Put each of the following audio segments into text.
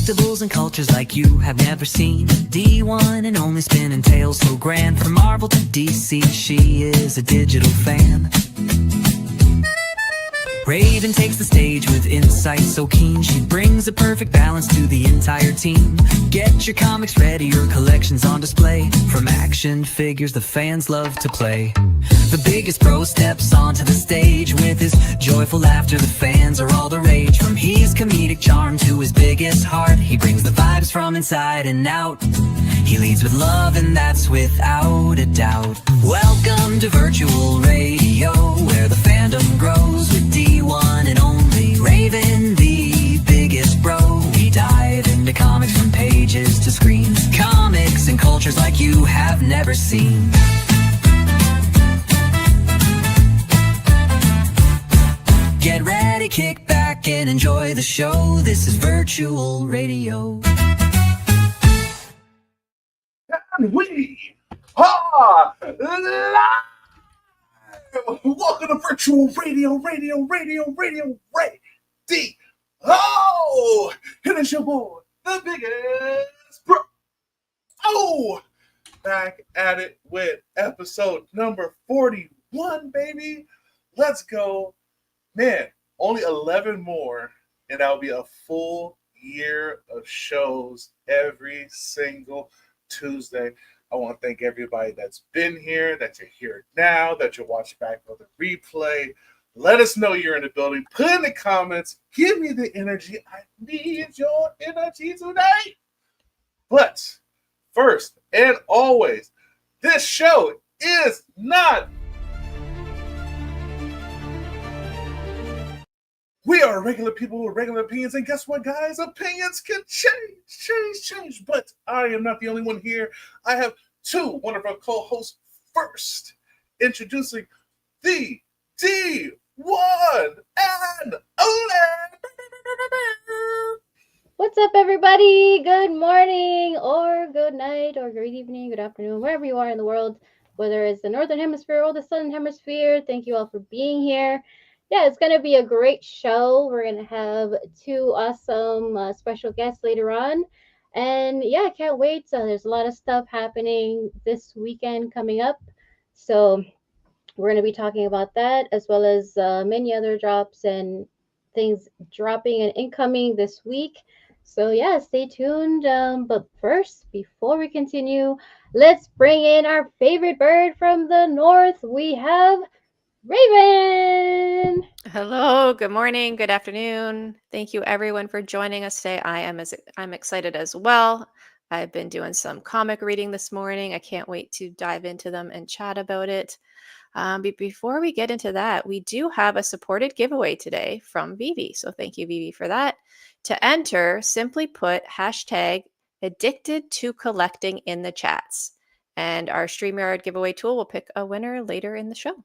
collectibles and cultures like you have never seen. D1 and only spinning tales so grand. From Marvel to DC, she is a digital fan. Raven takes the stage with insight so keen. She brings a perfect balance to the entire team. Get your comics ready, your collection's on display. From action figures the fans love to play. The biggest pro steps onto the stage. With his joyful laughter, the fans are all the rage. From his comedic charm to his biggest heart, he brings the vibes from inside and out. He leads with love, and that's without a doubt. Welcome to virtual radio, where the fandom grows with D1 and only Raven, the biggest bro. We dive into comics from pages to screens. Comics and cultures like you have never seen. Get ready, kick back, and enjoy the show. This is virtual radio. And we are live! Welcome to virtual radio, ready. Oh! And it's your boy, the biggest bro. Oh! Back at it with episode number 41, baby. Let's go. Man, only 11 more, and that'll be a full year of shows every single Tuesday. I want to thank everybody that's been here, that you're here now, that you're watching back on the replay. Let us know you're in the building. Put in the comments. Give me the energy. I need your energy tonight. But first and always, this show is not. We are regular people with regular opinions, and guess what, guys? Opinions can change. But I am not the only one here. I have two wonderful co-hosts. First, introducing the D1 and Oled. What's up, everybody? Good morning, or good night, or good evening, good afternoon, wherever you are in the world, whether it's the Northern Hemisphere or the Southern Hemisphere. Thank you all for being here. Yeah, it's going to be a great show. We're going to have two awesome special guests later on. And yeah, I can't wait. So there's a lot of stuff happening this weekend coming up. So we're going to be talking about that, as well as many other drops and things dropping and incoming this week. So yeah, stay tuned. But first, before we continue, let's bring in our favorite bird from the north. We have Raven. Hello, good morning, good afternoon. Thank you everyone for joining us today. I'm excited as well. I've been doing some comic reading this morning. I can't wait to dive into them and chat about it. But before we get into that, we do have a supported giveaway today from VeVe. So thank you, VeVe, for that. To enter, simply put hashtag addicted to collecting in the chats. And our StreamYard giveaway tool will pick a winner later in the show.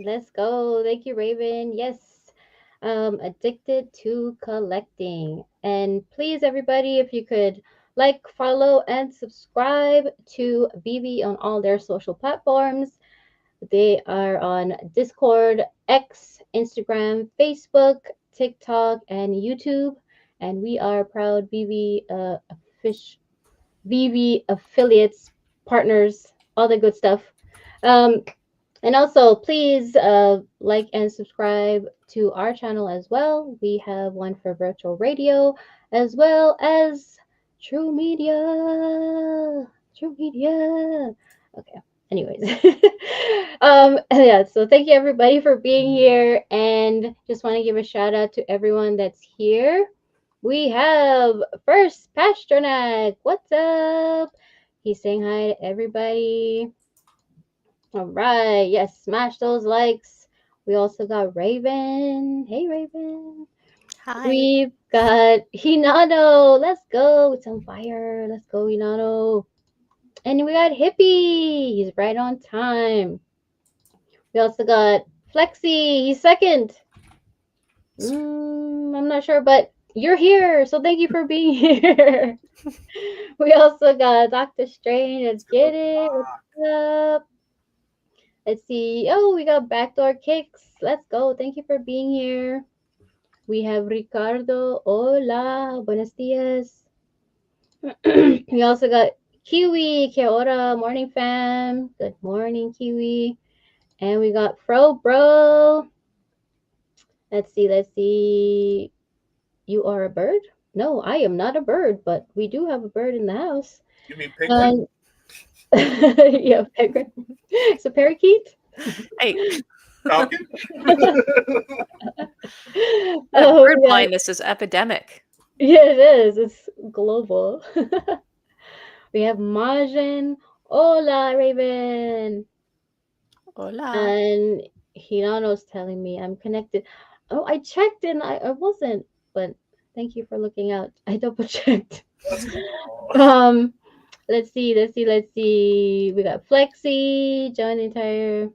Let's go. Thank you, Raven. Yes. Addicted to collecting. And please, everybody, if you could like, follow, and subscribe to VeVe on all their social platforms. They are on Discord, X, Instagram, Facebook, TikTok, and YouTube. And we are proud VeVe affiliates, partners, all the good stuff. And also, please like and subscribe to our channel as well. We have one for virtual radio, as well as TRU Media. Okay. Anyways, yeah. So thank you everybody for being here, and just want to give a shout out to everyone that's here. We have first Pasternak. What's up? He's saying hi to everybody. All right. Yes, smash those likes. We also got Raven. Hey, Raven. Hi. We've got Hinano. Let's go. It's on fire. Let's go, Hinano. And we got Hippie. He's right on time. We also got Flexi. He's second. I'm not sure, but you're here. So thank you for being here. We also got Dr. Strange. Let's get it. What's up? Let's see. Oh, we got Backdoor Kicks. Let's go. Thank you for being here. We have Ricardo. Hola, buenos dias. We also got Kiwi. Kia ora, morning fam. Good morning, Kiwi. And we got Fro Bro. Let's see. You are a bird? No, I am not a bird, but we do have a bird in the house. You mean penguin? Yeah, penguin. It's a parakeet. Hey, Falcon? Oh, bird yeah. blindness is epidemic. Yeah, it is. It's global. We have Majin. Hola, Raven. Hola. And Hinano's telling me I'm connected. Oh, I checked and I wasn't, but thank you for looking out. I double checked. Let's go. Let's see. We got Flexi, join the entire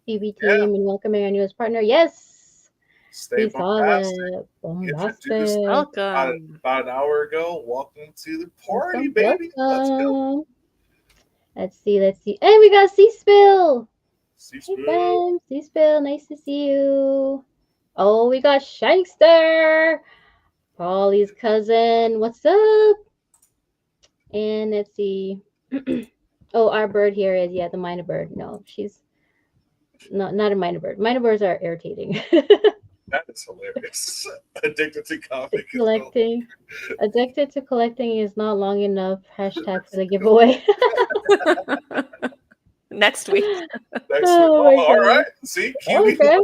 VeVe Yeah. team and welcoming our newest partner. Yes, Stay we saw bombastic. that. Introduced Bombastic. Welcome. about an hour ago. Welcome to the party, Welcome, baby. Let's go. welcome. Let's see. And we got C-Spill. Hey, C-Spill. fam. C-Spill, nice to see you. Oh, we got Shankster. Polly's cousin. What's up? And let's see. Oh, our bird here is, the minor bird. No, she's not a minor bird. Minor birds are irritating. That is hilarious. Addicted to comic. Collecting. Addicted to collecting is not long enough. Hashtag for the giveaway. Next week. Oh my all God. right. See, Kiwi Okay.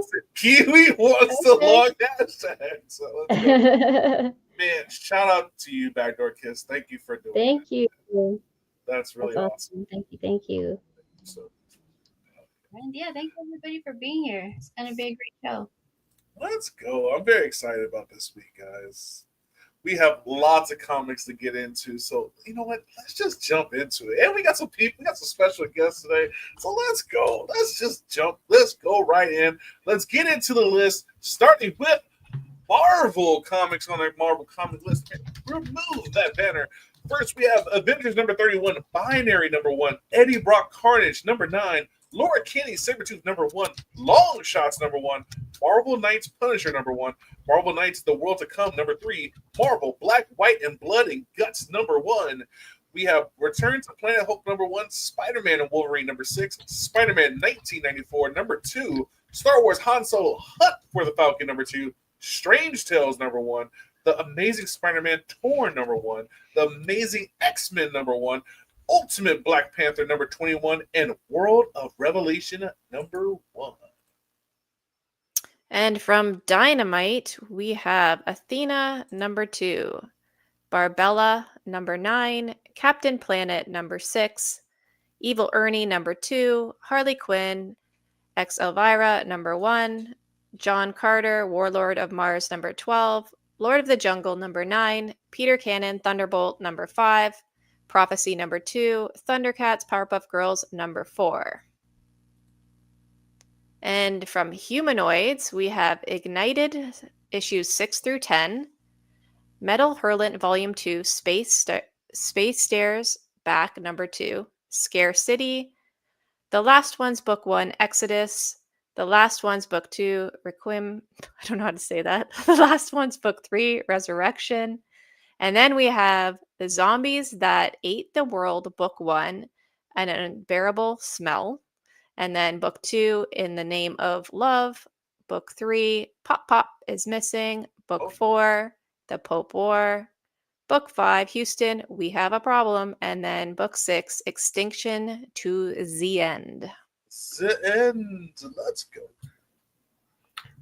wants the Okay. long hashtag. So let's go. Man, shout out to you, Backdoor Kiss. Thank you for doing Thank you. That's really That's awesome. Thank you. So, And yeah, thank you everybody for being here. It's gonna be a great show. let's go. I'm very excited about this week, guys. We have lots of comics to get into. So, you know what? Let's just jump into it. And we got some people, we got some special guests today. So let's go. Let's just jump. Let's go right in. Let's get into the list, starting with Marvel comics on our Marvel comic list. Remove that banner. First, we have Avengers number 31, Binary number 1, Eddie Brock Carnage number 9, Laura Kinney Sabretooth number 1, Long Shots number 1, Marvel Knights Punisher number 1, Marvel Knights The World to Come number 3, Marvel Black, White, and Blood and Guts number 1. We have Return to Planet Hulk number 1, Spider-Man and Wolverine number 6, Spider-Man 1994 number 2, Star Wars Han Solo Hunt for the Falcon number 2, Strange Tales number 1, The Amazing Spider-Man Torn number 1, The Amazing X-Men number 1, Ultimate Black Panther number 21, and World of Revelation number 1. And from Dynamite, we have Athena number 2, Barbella number 9, Captain Planet number 6, Evil Ernie number 2, Harley Quinn, Ex Elvira number 1, John Carter, Warlord of Mars number 12, Lord of the Jungle number 9, Peter Cannon, Thunderbolt number 5, Prophecy number 2, Thundercats, Powerpuff Girls number 4. And from Humanoids, we have Ignited issues 6 through 10, Metal Hurlant Volume 2, Space Stairs Back number 2, Scare City, The Last Ones Book 1, Exodus, The Last Ones Book 2, Requiem, I don't know how to say that, The Last Ones Book 3, Resurrection, and then we have The Zombies That Ate the World Book 1, An Unbearable Smell, and then Book 2, In the Name of Love, Book 3, Pop Pop is Missing, Book 4, The Pope War, Book 5, Houston, We Have a Problem, and then Book 6, Extinction to the End. The end. Let's go.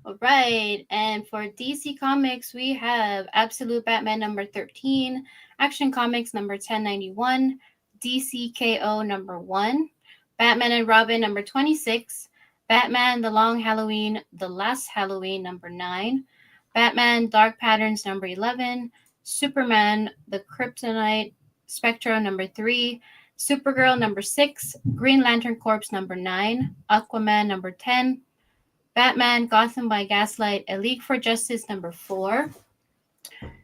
All right, and for DC Comics, we have Absolute Batman number 13, Action Comics number 1091, DCKO number 1, Batman and Robin number 26, Batman The Long Halloween, The Last Halloween number 9, Batman Dark Patterns number 11, Superman The Kryptonite Spectro number 3, Supergirl number 6, Green Lantern Corps number 9, Aquaman number 10, Batman Gotham by Gaslight, A League for Justice number 4,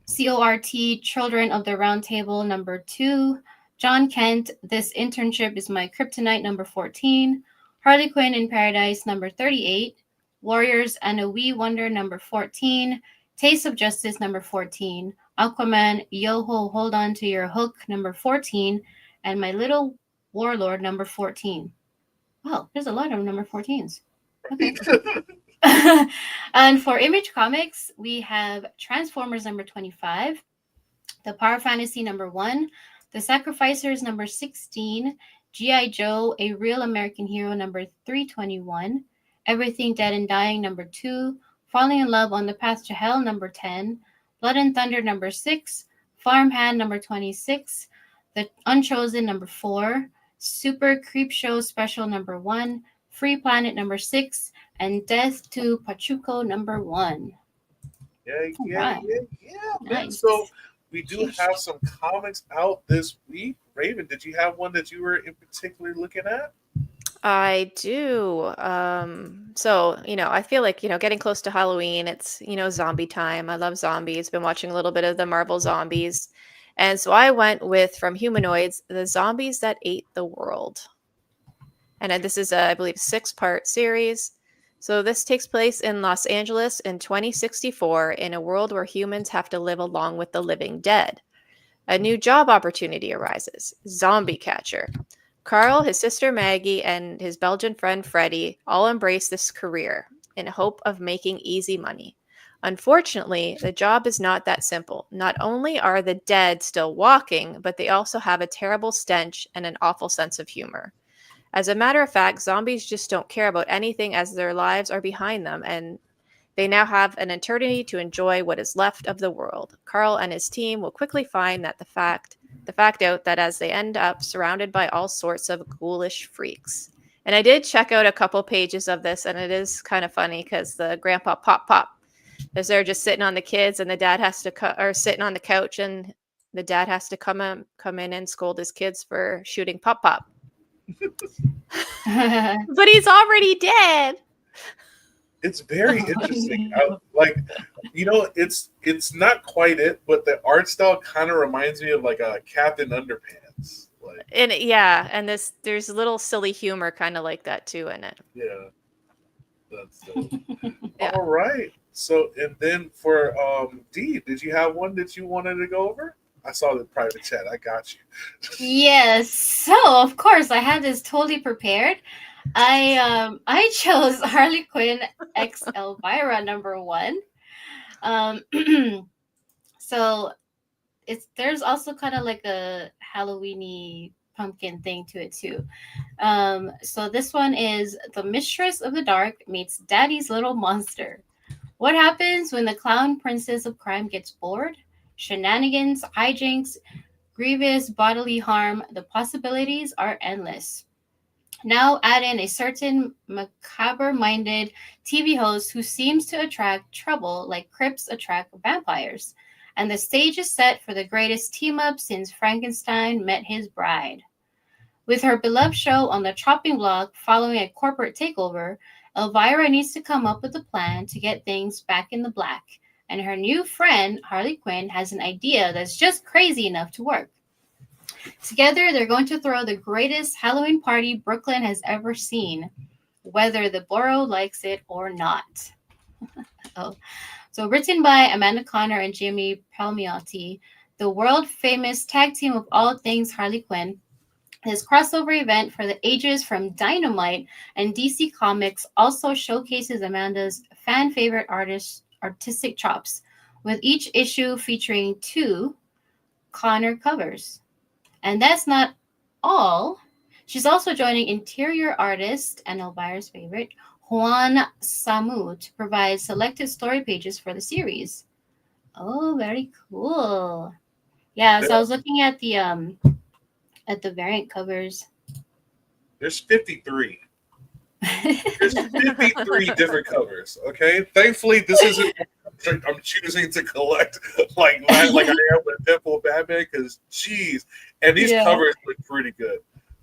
CORT Children of the Round Table number 2, John Kent This Internship is My Kryptonite number 14, Harley Quinn in Paradise number 38, Warriors and a Wee Wonder number 14, Taste of Justice, number 14. Aquaman, Yo-Ho, Hold On to Your Hook, number 14. And My Little Warlord, number 14. Wow, there's a lot of number 14s. Okay. And for Image Comics, we have Transformers, number 25. The Power Fantasy, number 1. The Sacrificers, number 16. G.I. Joe, A Real American Hero, number 321. Everything Dead and Dying, number 2. Falling in Love on the Path to Hell, number 10. Blood and Thunder, number 6. Farmhand, number 26. The Unchosen, number 4. Super Creepshow Special, number 1. Free Planet, number 6. And Death to Pachuco, number 1. Yeah. Nice. So we do have some comics out this week. Raven, did you have one that you were in particular looking at? I do. So, I feel like, getting close to Halloween, it's, zombie time. I love zombies. Been watching a little bit of the Marvel zombies. And so I went with From Humanoids, The Zombies That Ate the World. And this is I believe, 6-part series. So this takes place in Los Angeles in 2064 in a world where humans have to live along with the living dead. A new job opportunity arises. Zombie catcher. Carl, his sister Maggie, and his Belgian friend Freddie all embrace this career in hope of making easy money. Unfortunately, the job is not that simple. Not only are the dead still walking, but they also have a terrible stench and an awful sense of humor. As a matter of fact, zombies just don't care about anything as their lives are behind them, and they now have an eternity to enjoy what is left of the world. Carl and his team will quickly find that the fact out that as they end up surrounded by all sorts of ghoulish freaks. And I did check out a couple pages of this, and it is kind of funny because the grandpa Pop is there just sitting on the kids, and the dad has to or sitting on the couch, and the dad has to come in and scold his kids for shooting Pop. But he's already dead. It's very interesting. It's not quite it, but the art style kind of reminds me of like a Captain Underpants. And there's a little silly humor kind of like that too in it. Yeah, that's dope. Yeah. All right. So, and then for Dee, did you have one that you wanted to go over? I saw the private chat. I got you. Yes. So of course I had this totally prepared. I chose Harley Quinn X Elvira number 1. So there's also kind of like a Halloweeny pumpkin thing to it too. So this one is The Mistress of the Dark meets Daddy's Little Monster. What happens when the clown princess of crime gets bored? Shenanigans, hijinks, grievous bodily harm. The possibilities are endless. Now add in a certain macabre-minded TV host who seems to attract trouble like Crips attract vampires. And the stage is set for the greatest team-up since Frankenstein met his bride. With her beloved show on the chopping block following a corporate takeover, Elvira needs to come up with a plan to get things back in the black. And her new friend, Harley Quinn, has an idea that's just crazy enough to work. Together, they're going to throw the greatest Halloween party Brooklyn has ever seen, whether the borough likes it or not. So written by Amanda Connor and Jamie Palmiotti, the world-famous tag team of all things Harley Quinn, this crossover event for the ages from Dynamite and DC Comics also showcases Amanda's fan-favorite artistic chops, with each issue featuring 2 Connor covers. And that's not all. She's also joining interior artist and Elvira's favorite, Juan Samu, to provide selected story pages for the series. Oh, very cool. Yeah, so I was looking at the variant covers. There's 53. There's 53 different covers. Okay, thankfully this isn't. I'm choosing to collect like I am with Deadpool Batman because geez, and these covers look pretty good.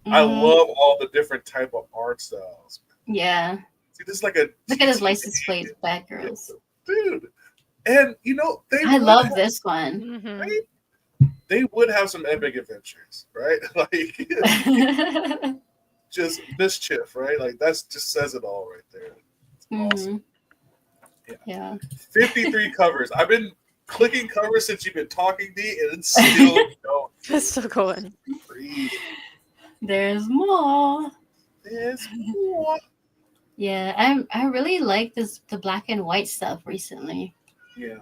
Mm-hmm. I love all the different type of art styles. Yeah. See, this is like a look at his license plate, Batgirls. Dude, and I love this one. Mm-hmm. Right? They would have some epic adventures, right? Like just mischief, right? Like that's just says it all right there. It's awesome. Yeah. 53 covers. I've been clicking covers since you've been talking, D, and it's still going. It's still going. There's more. There's more. Yeah, I really like the black and white stuff recently. Yeah.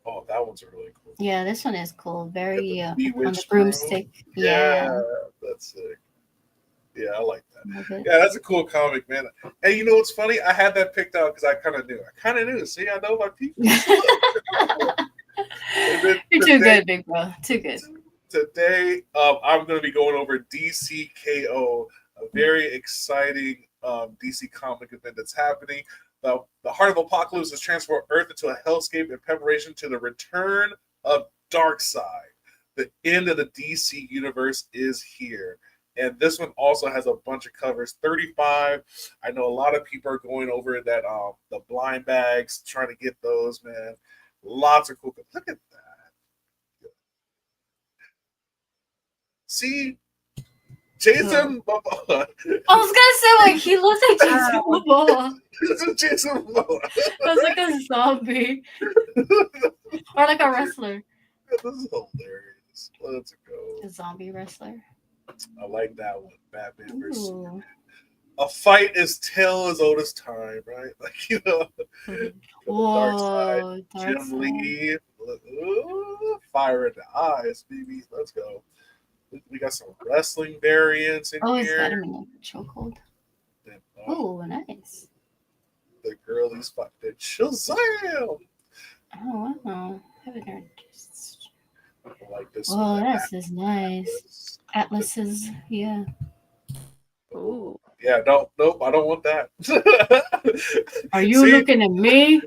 Oh, that one's really cool. Yeah, this one is cool. Very on the Bewitched broomstick. Yeah, that's sick. Yeah, I like that. Love it. Yeah, that's a cool comic, man. And you know what's funny? I had that picked out because I kind of knew. See, I know my people. You're too good, big bro. Too good. Today, I'm going to be going over DCKO, a very exciting DC comic event that's happening. The Heart of Apocalypse has transformed Earth into a hellscape in preparation to the return of Darkseid. The end of the DC universe is here. And this one also has a bunch of covers, 35. I know a lot of people are going over that the blind bags, trying to get those, man. Lots of cool. Look at that. See, Jason Momoa. I was gonna say, like, he looks like Jason Momoa. This is Jason Momoa. That's like a zombie. Or like a wrestler. This is hilarious. Let's go. A zombie wrestler. I like that one. Batman versus Ooh. Superman. A fight is tale as old as time, right? Like, you know. Whoa, Darkseid, Jim Lee. Ooh, fire in the eyes, baby. Let's go. We got some wrestling variants in Oh, he's got here. him in a chokehold. Then, Oh, nice. the girlies fight. Then Shazam! Oh, wow. I haven't heard this. I like this Oh, one. this is nice. Atlas's, yeah. Ooh. Yeah, nope, I don't want that. Are you See, looking at me?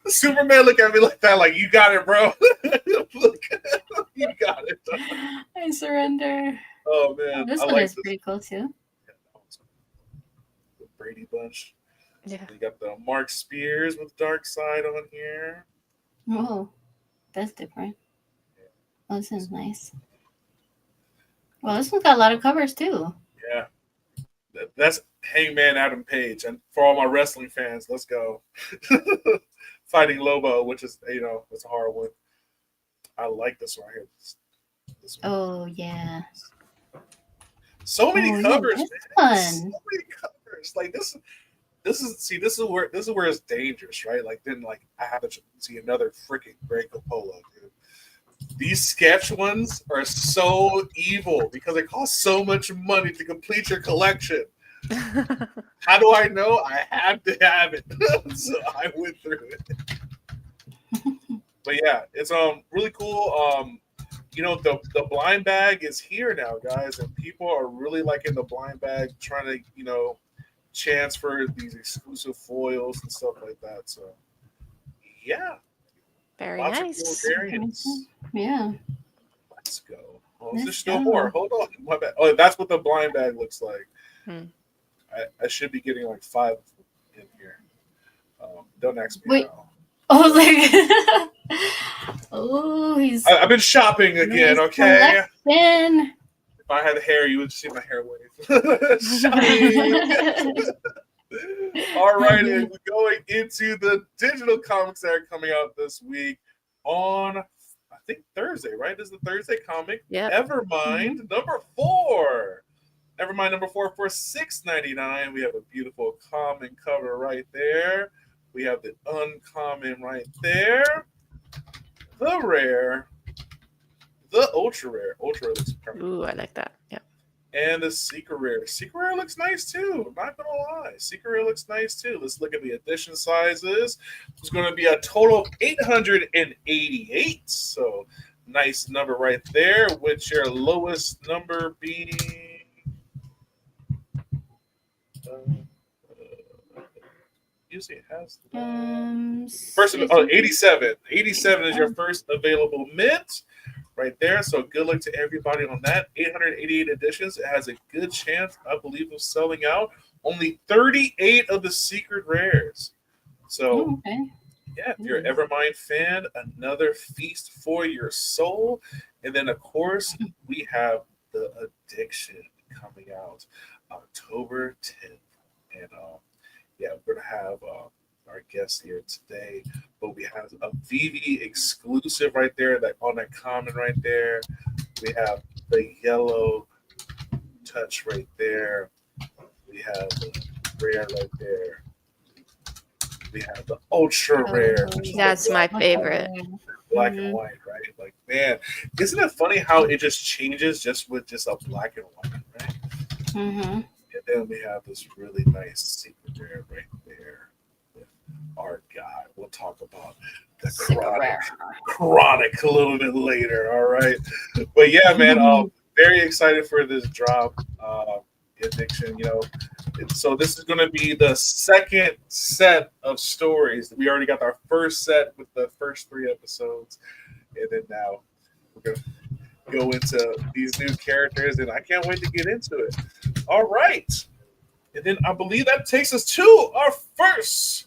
Superman look at me like that, like, you got it, bro. Look, you got it. I surrender. Oh, man. This I one like is pretty cool, too. The Brady Bunch. Yeah. We got the Mark Spears with Darkseid on here. Oh, that's different. Oh, this is nice. Well, this one's got a lot of covers, too. Yeah. That's Hangman Adam Page. And for all my wrestling fans, let's go. Fighting Lobo, which is, you know, it's a hard one. I like this one here. This one. Oh, yeah. So many Oh, covers, yeah, man. this So one. many covers. Like this is where it's dangerous, right? Like then like I have to see another freaking Greg Capullo, dude. These sketch ones are so evil because it costs so much money to complete your collection. How do I know? I have to have it. So I went through it. But yeah, it's really cool. You know, the blind bag is here now, guys, and people are really liking the blind bag, trying to, you know, chance for these exclusive foils and stuff like that. So yeah. Very Lots nice. of cool variants. Yeah. Let's go. Oh, Let's there's still go. more. Hold on. My bad. Oh, that's what the blind bag looks like. Hmm. I should be getting like 5 in here. Don't ask me Wait. how. I was like, oh, he's I've been shopping again, nice okay? collection. If I had hair, you would see my hair wave. Shopping. All right, and we're going into the digital comics that are coming out this week on, I think, Thursday, right? This is the Thursday comic. Yep. Evermind number 4. Evermind number 4 for $6.99. We have a beautiful common cover right there. We have the uncommon right there. The rare. The ultra rare. Ultra rare looks perfect. Ooh, I like that. Yeah. And the secret rare. Secret rare looks nice too. I'm not gonna lie. Secret rare looks nice too. Let's look at the edition sizes. It's going to be a total of 888. So nice number right there. With your lowest number being usually it has first 87. 87 is your first available mint. Right there. So good luck to everybody on that. 888 editions. It has a good chance, I believe, of selling out. Only 38 of the secret rares. So, okay. yeah, if you're an Evermind fan, another feast for your soul. And then, of course, we have The Addiction coming out October 10th. And, yeah, we're going to have our guest here today. But we have a VeVe exclusive right there, that on that common right there. We have the yellow touch right there. We have the rare right there. We have the ultra rare. That's my favorite. Black and white, right? Like, man, isn't it funny how it just changes just with just a black and white, right? Mm-hmm. And then we have this really nice secret rare right there with our guy. We'll talk about the chronic a little bit later, all right? But yeah, man, very excited for this drop. Addiction, you know. So this is going to be the second set of stories. We already got our first set with the first 3 episodes, and then now we're going to go into these new characters, and I can't wait to get into it. All right. And then I believe that takes us to our first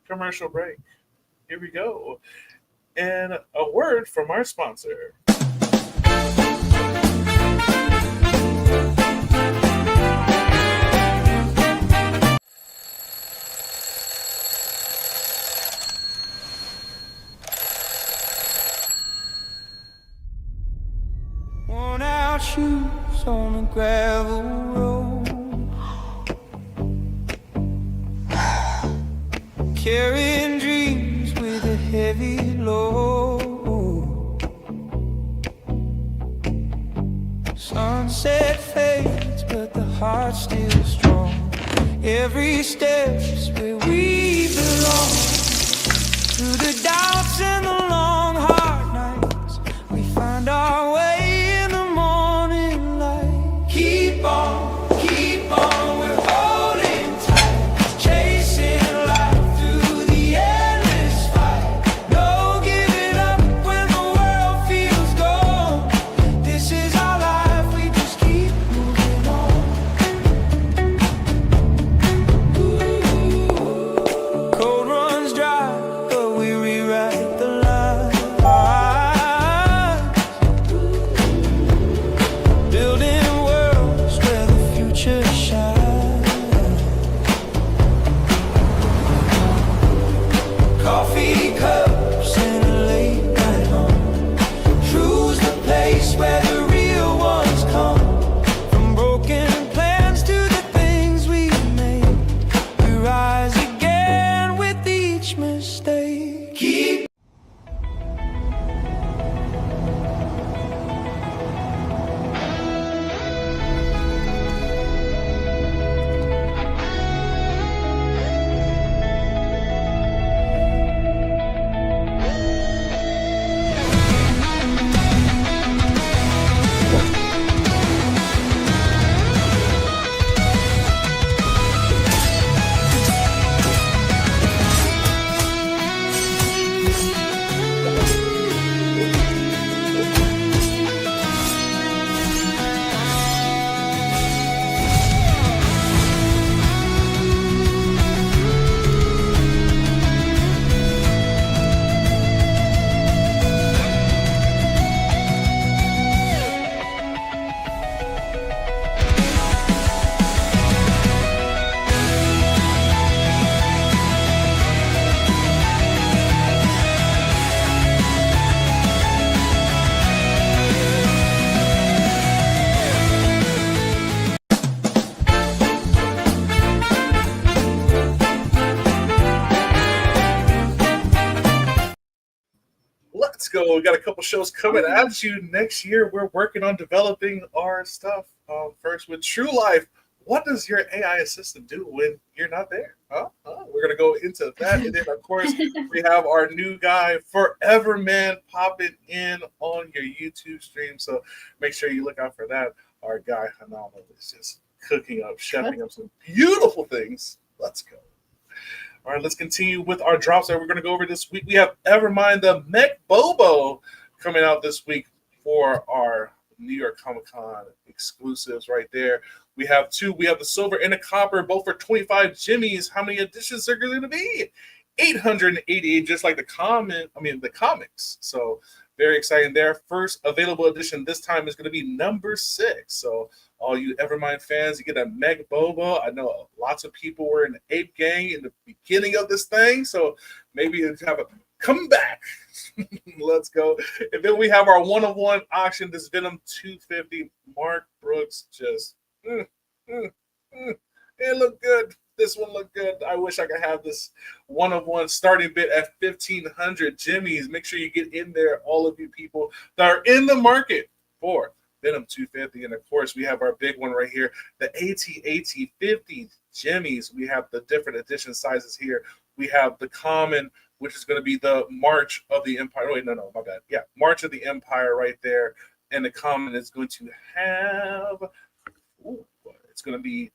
commercial break. Here we go. And a word from our sponsor. Worn out shoes on a gravel road, carrying dreams with a heavy load. Sunset fades, but the heart's still strong. Every step's where we belong. Through the doubts and the long hard nights, we find our way. Keep on, we're holding tight, chasing life through the endless fight. No giving up when the world feels gone. This is our life, we just keep moving on. Ooh. Cold runs dry, but we rewrite the lines. Building coffee cups and a late night home. TRU's the place where the real ones come. From broken plans to the things we made, we rise again with each mistake. Keep Let's go. We got a couple shows coming at you next year. We're working on developing our stuff. First with True Life. What does your AI assistant do when you're not there? We're going to go into that. And then, of course, we have our new guy, Forever Man, popping in on your YouTube stream. So make sure you look out for that. Our guy, Fanable, is just cooking up, chefing up some beautiful things. Let's go. All right, let's continue with our drops that we're going to go over this week. We have Evermind the Mech Bobo coming out this week for our New York Comic Con exclusives right there. We have 2. We have the silver and the copper, both for 25 Jimmies. How many editions are going to be? 888, just like the comics. So very exciting there. First available edition this time is going to be number 6. So All you Evermind fans, you get a Meg Boba. I know lots of people were in the Ape Gang in the beginning of this thing, so maybe it's have a comeback. Let's go. And then we have our one-of-one auction, this Venom 250. Mark Brooks just, it looked good. This one looked good. I wish I could have this one-of-one starting bid at 1,500 Jimmys. Make sure you get in there, all of you people that are in the market for Venom 250. And of course, we have our big one right here, the AT-AT 50 Jimmys. We have the different edition sizes here. We have the common, which is going to be the March of the Empire. Wait, no, my bad. Yeah, March of the Empire right there. And the common is going to have, it's going to be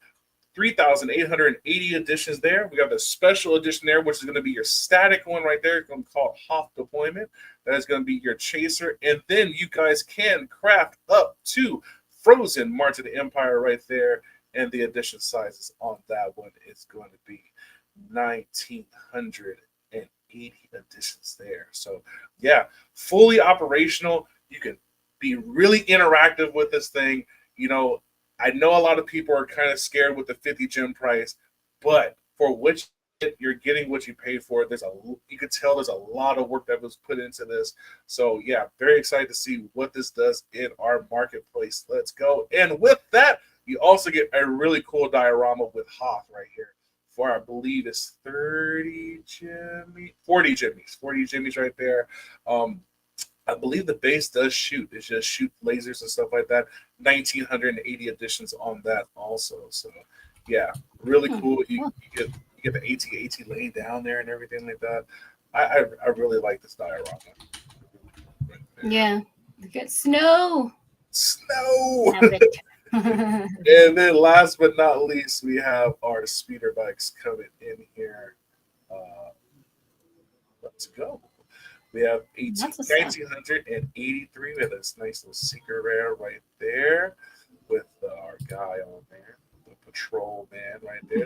3,880 editions there. We have the special edition there, which is going to be your static one right there. It's going to be called Hoth Deployment. That is going to be your chaser. And then you guys can craft up to Frozen March of the Empire right there. And the edition sizes on that one is going to be 1,980 editions there. So, yeah, fully operational. You can be really interactive with this thing. You know, I know a lot of people are kind of scared with the 50 gem price, but for which you're getting what you paid for, you could tell there's a lot of work that was put into this. So yeah, very excited to see what this does in our marketplace. Let's go. And with that, you also get a really cool diorama with Hoth right here for, I believe it's 40 Jimmys right there. I believe the base does shoot. It just shoot lasers and stuff like that. 1,980 editions on that also. So, yeah, really cool. You get the AT-AT laying down there and everything like that. I really like this diorama. Right there. Yeah, look at snow. Snow. Have it. And then last but not least, we have our speeder bikes coming in here. Let's go. We have 1,983. We have this nice little secret rare right there with our guy on there, the patrol man right there.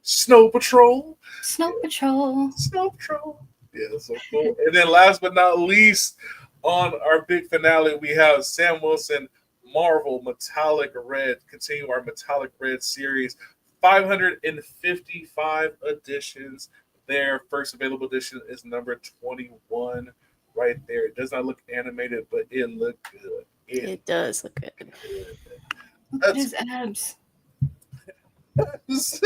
Snow Patrol. Snow Patrol. Snow Patrol. Yeah, so cool. And then last but not least, on our big finale, we have Sam Wilson Marvel Metallic Red. Continue our Metallic Red series. 555 editions. Their first available edition is number 21 right there. It does not look animated, but it looked good. It does look good. Look at his abs. Let's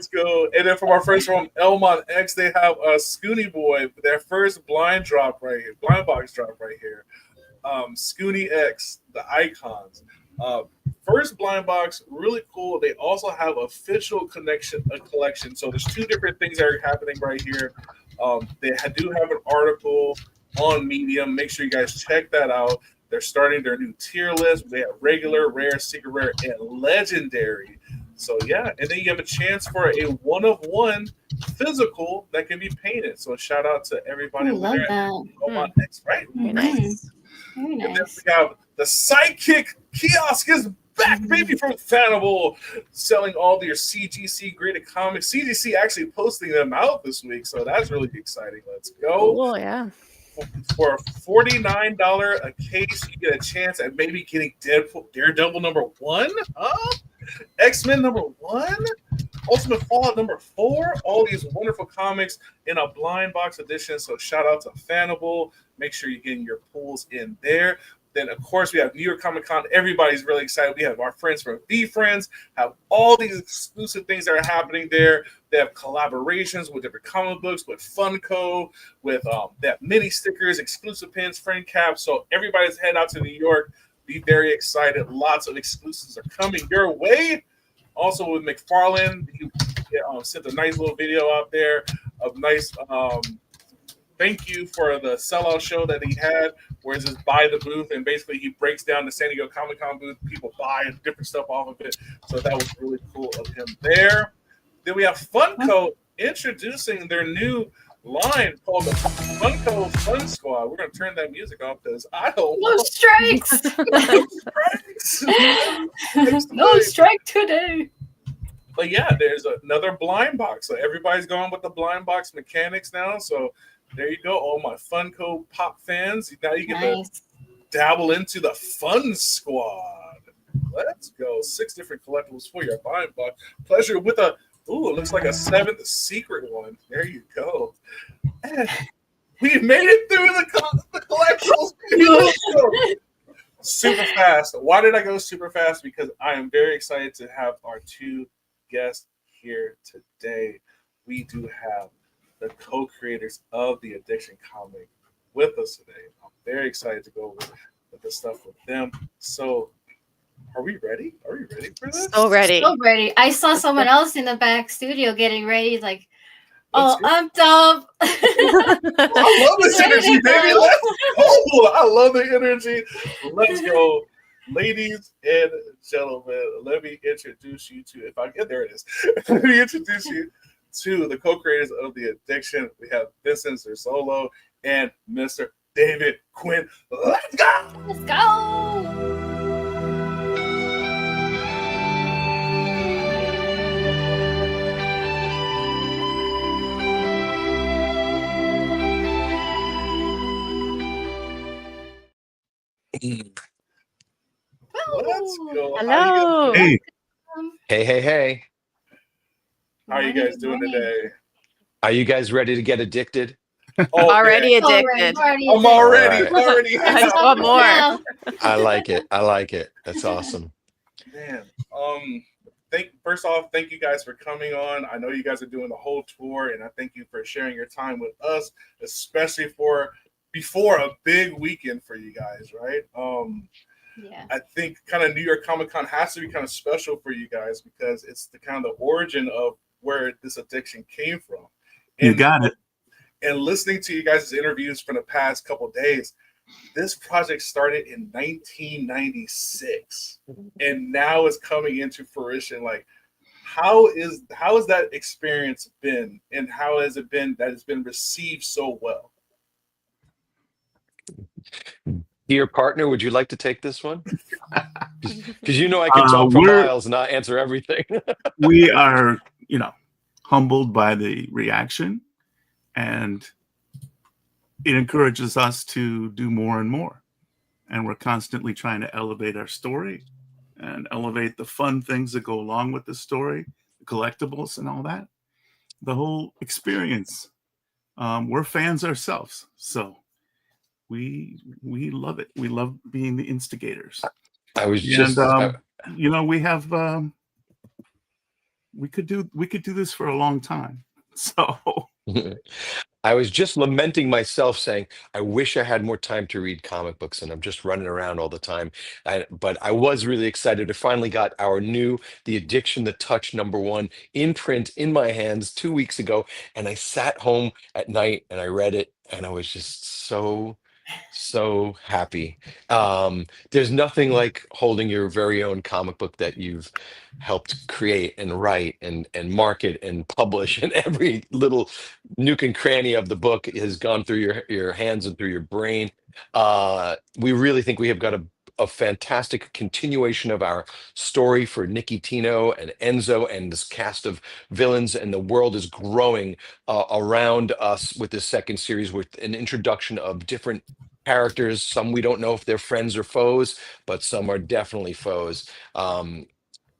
go. And then from our friends from Elmont X, they have a Scooney Boy, their first blind box drop right here. Scooney X, the icons. First blind box, really cool. They also have official collection. So there's two different things that are happening right here. They do have an article on Medium. Make sure you guys check that out. They're starting their new tier list. They have regular, rare, secret rare, and legendary. So yeah, and then you have a chance for a one-of-one physical that can be painted. So shout out to everybody. I love that. Right? Very nice. Very And then nice. we have the Sidekick kiosk is back, baby, from Fanable, selling all their CGC graded comics. CGC actually posting them out this week, so that's really exciting. Let's go. Cool, yeah. For $49 a case, you get a chance at maybe getting Daredevil number 1, X-Men number 1, Ultimate Fallout number 4, all these wonderful comics in a blind box edition. So shout out to Fanable. Make sure you're getting your pulls in there. Then, of course, we have New York Comic Con. Everybody's really excited. We have our friends from VeVe have all these exclusive things that are happening there. They have collaborations with different comic books, with Funko, with they have mini stickers, exclusive pins, friend caps. So everybody's head out to New York. Be very excited. Lots of exclusives are coming your way. Also with McFarlane, he sent a nice little video out there of nice thank you for the sellout show that he had, where it's just buy the booth, and basically he breaks down the San Diego Comic Con booth. People buy different stuff off of it. So that was really cool of him there. Then we have Funko introducing their new line called the Funko Fun Squad. We're going to turn that music off because I don't No want strikes. No strike today. But yeah, there's another blind box. So everybody's going with the blind box mechanics now. So there you go, all my Funko Pop fans. Now you get Nice. dabble into the fun squad. Let's go. 6 different collectibles for your buying box. Pleasure with a, ooh, it looks like a 7th secret one. There you go. And we made it through the collectibles. Super fast. Why did I go super fast? Because I am very excited to have our 2 guests here today. We do have the co-creators of the Addiction comic with us today. I'm very excited to go over the stuff with them. So, are we ready? Are we ready for this? So ready. So ready. I saw someone else in the back studio getting ready. Like, Let's oh, I'm dumb. I love this energy, baby. Let's go. I love the energy. Let's go. Ladies and gentlemen, let me introduce you to, if I get there it is. Let me introduce you to the co-creators of the Addiction. We have Vincent Zurzolo and Mr. David Quinn. Let's go. Let's go. Let's go. Hello. Hey, Hey. How are you guys doing today? Are you guys ready to get addicted? Oh, Already yeah. addicted. I'm already. I just want more. I like it. That's awesome. Man, first off, thank you guys for coming on. I know you guys are doing the whole tour, and I thank you for sharing your time with us, especially before a big weekend for you guys, right? Yeah. I think kind of New York Comic Con has to be kind of special for you guys because it's the kind of the origin of where this addiction came from. you got it. And listening to you guys' interviews from the past couple of days, this project started in 1996 and now is coming into fruition. Like, how is that experience been, and how has it been that it's been received so well? Dear partner, would you like to take this one? Because you know I can talk for miles and not answer everything. We are, humbled by the reaction, and it encourages us to do more and more. And we're constantly trying to elevate our story and elevate the fun things that go along with the story, the collectibles and all that. The whole experience. We're fans ourselves, so we love it. We love being the instigators. I was We have we could do this for a long time. So I was just lamenting myself, saying, I wish I had more time to read comic books, and I'm just running around all the time. But I was really excited to finally got our new The Addiction, The Touch #1 in print in my hands 2 weeks ago. And I sat home at night and I read it, and I was just so happy. There's nothing like holding your very own comic book that you've helped create and write and market and publish, and every little nook and cranny of the book has gone through your hands and through your brain. We really think we have got a fantastic continuation of our story for Nicky Tino and Enzo and this cast of villains, and the world is growing around us with this second series with an introduction of different characters. Some we don't know if they're friends or foes, but some are definitely foes.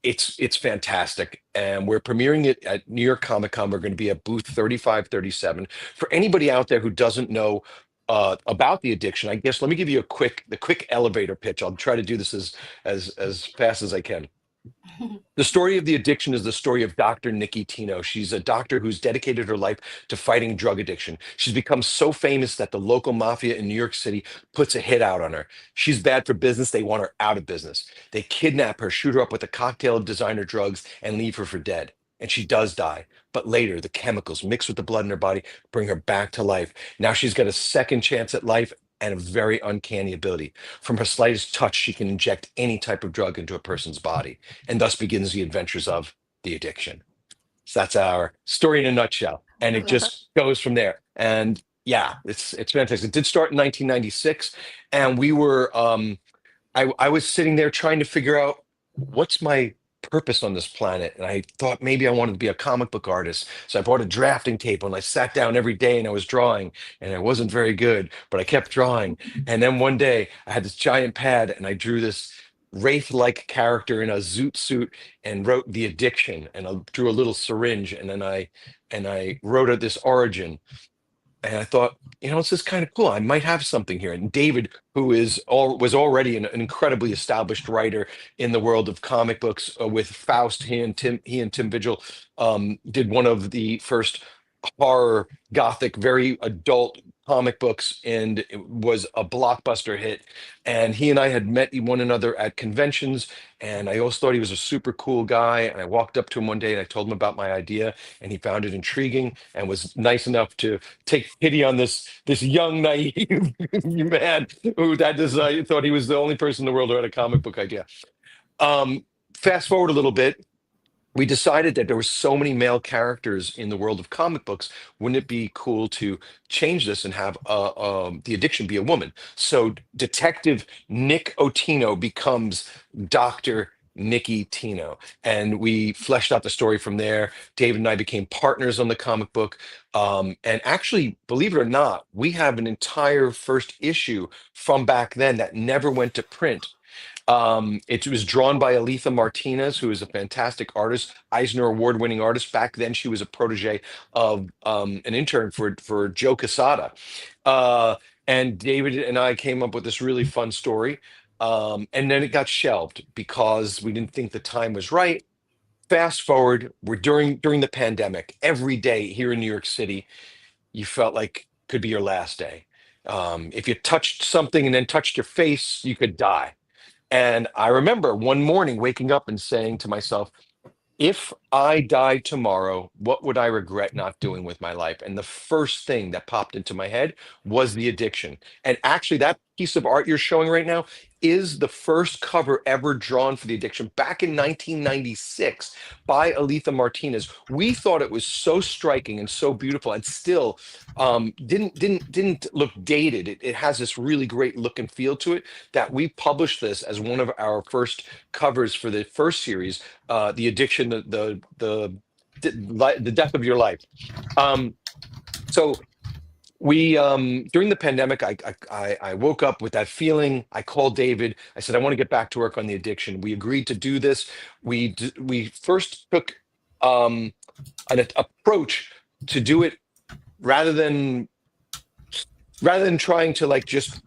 It's fantastic, and we're premiering it at New York Comic Con. We're going to be at booth 3537. For anybody out there who doesn't know about the addiction, I guess let me give you the quick elevator pitch. I'll try to do this as fast as I can. The story of the addiction is the story of Dr. Nicky Tino. She's a doctor who's dedicated her life to fighting drug addiction. She's become so famous that the local mafia in New York City puts a hit out on her. She's bad for business. They want her out of business. They kidnap her, shoot her up with a cocktail of designer drugs, and leave her for dead. And she does die. But later, the chemicals mixed with the blood in her body bring her back to life. Now she's got a second chance at life and a very uncanny ability. From her slightest touch, she can inject any type of drug into a person's body, and thus begins the adventures of the addiction. So that's our story in a nutshell, and it just goes from there. And yeah, it's fantastic. It did start in 1996, and we were I was sitting there trying to figure out what's my purpose on this planet. And I thought maybe I wanted to be a comic book artist. So I bought a drafting table and I sat down every day and I was drawing, and I wasn't very good, but I kept drawing. And then one day I had this giant pad and I drew this wraith-like character in a zoot suit and wrote the addiction, and I drew a little syringe, and then I wrote out this origin. And I thought, this is kind of cool. I might have something here. And David, who was already an incredibly established writer in the world of comic books, with Faust, he and Tim Vigil did one of the first horror, gothic, very adult comic books, and it was a blockbuster hit. And he and I had met one another at conventions, and I always thought he was a super cool guy. And I walked up to him one day and I told him about my idea, and he found it intriguing and was nice enough to take pity on this young, naive man who thought he was the only person in the world who had a comic book idea. Fast forward a little bit. We decided that there were so many male characters in the world of comic books. Wouldn't it be cool to change this and have the addiction be a woman? So Detective Nick Otino becomes Dr. Nikki Tino. And we fleshed out the story from there. David and I became partners on the comic book. And actually, believe it or not, we have an entire first issue from back then that never went to print. It was drawn by Aletha Martinez, who is a fantastic artist, Eisner Award-winning artist. Back then, she was a protege of an intern for Joe Quesada. And David and I came up with this really fun story. And then it got shelved because we didn't think the time was right. Fast forward, we're during the pandemic. Every day here in New York City, you felt like could be your last day. If you touched something and then touched your face, you could die. And I remember one morning waking up and saying to myself, if I died tomorrow, what would I regret not doing with my life? And the first thing that popped into my head was the addiction. And actually, that piece of art you're showing right now is the first cover ever drawn for the addiction back in 1996 by Aletha Martinez. We thought it was so striking and so beautiful, and still didn't look dated. It has this really great look and feel to it, that we published this as one of our first covers for the first series, the addiction, the death of your life. So we during the pandemic, I woke up with that feeling. I called David. I said, I want to get back to work on the addiction. We agreed to do this. We first took an approach to do it rather than trying to like just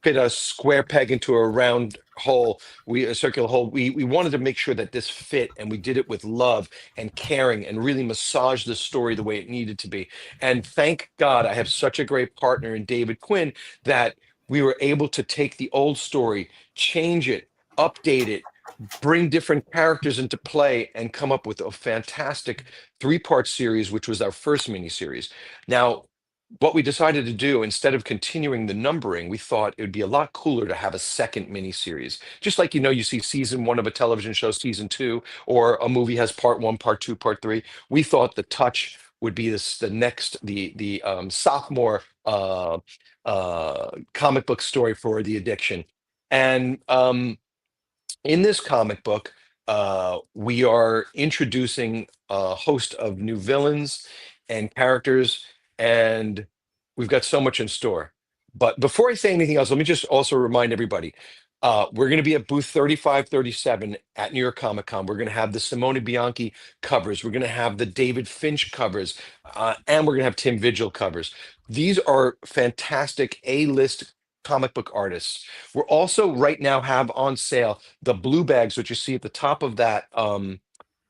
fit a square peg into a round hole, a circular hole. We wanted to make sure that this fit, and we did it with love and caring and really massage the story the way it needed to be. And thank God I have such a great partner in David Quinn that we were able to take the old story, change it, update it, bring different characters into play, and come up with a fantastic 3-part series, which was our first miniseries. Now, what we decided to do, instead of continuing the numbering, we thought it would be a lot cooler to have a second miniseries. Just like, you see season 1 of a television show, season 2, or a movie has part 1, part 2, part 3. We thought the touch would be the sophomore comic book story for the addiction. And in this comic book, we are introducing a host of new villains and characters, and we've got so much in store. But before I say anything else, let me just also remind everybody, we're going to be at booth 3537 at New York Comic Con. We're going to have the Simone Bianchi covers. We're going to have the David Finch covers, and we're going to have Tim Vigil covers. These are fantastic A-list comic book artists. We're also right now have on sale the blue bags, which you see at the top of that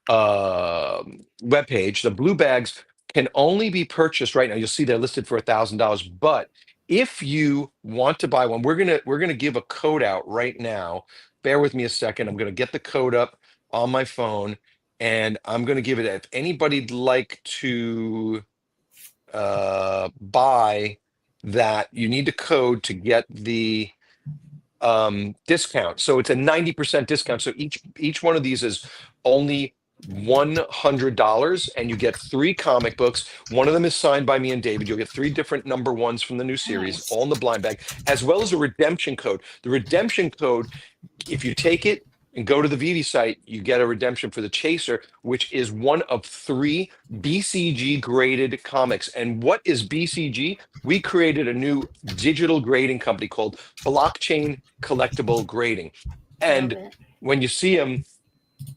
webpage. The blue bags can only be purchased right now. You'll see they're listed for $1,000. But if you want to buy one, we're gonna give a code out right now. Bear with me a second. I'm gonna get the code up on my phone, and I'm gonna give it. If anybody'd like to buy that, you need the code to get the discount. So it's a 90% discount. So each one of these is only $100, and you get 3 comic books. One of them is signed by me and David. You'll get 3 different number 1s from the new series, all in the blind bag, as well as a redemption code. The redemption code, if you take it, and go to the VeVe site, you get a redemption for the Chaser, which is one of 3 BCG graded comics. And what is BCG? We created a new digital grading company called Blockchain Collectible Grading. Love And it. when you see them,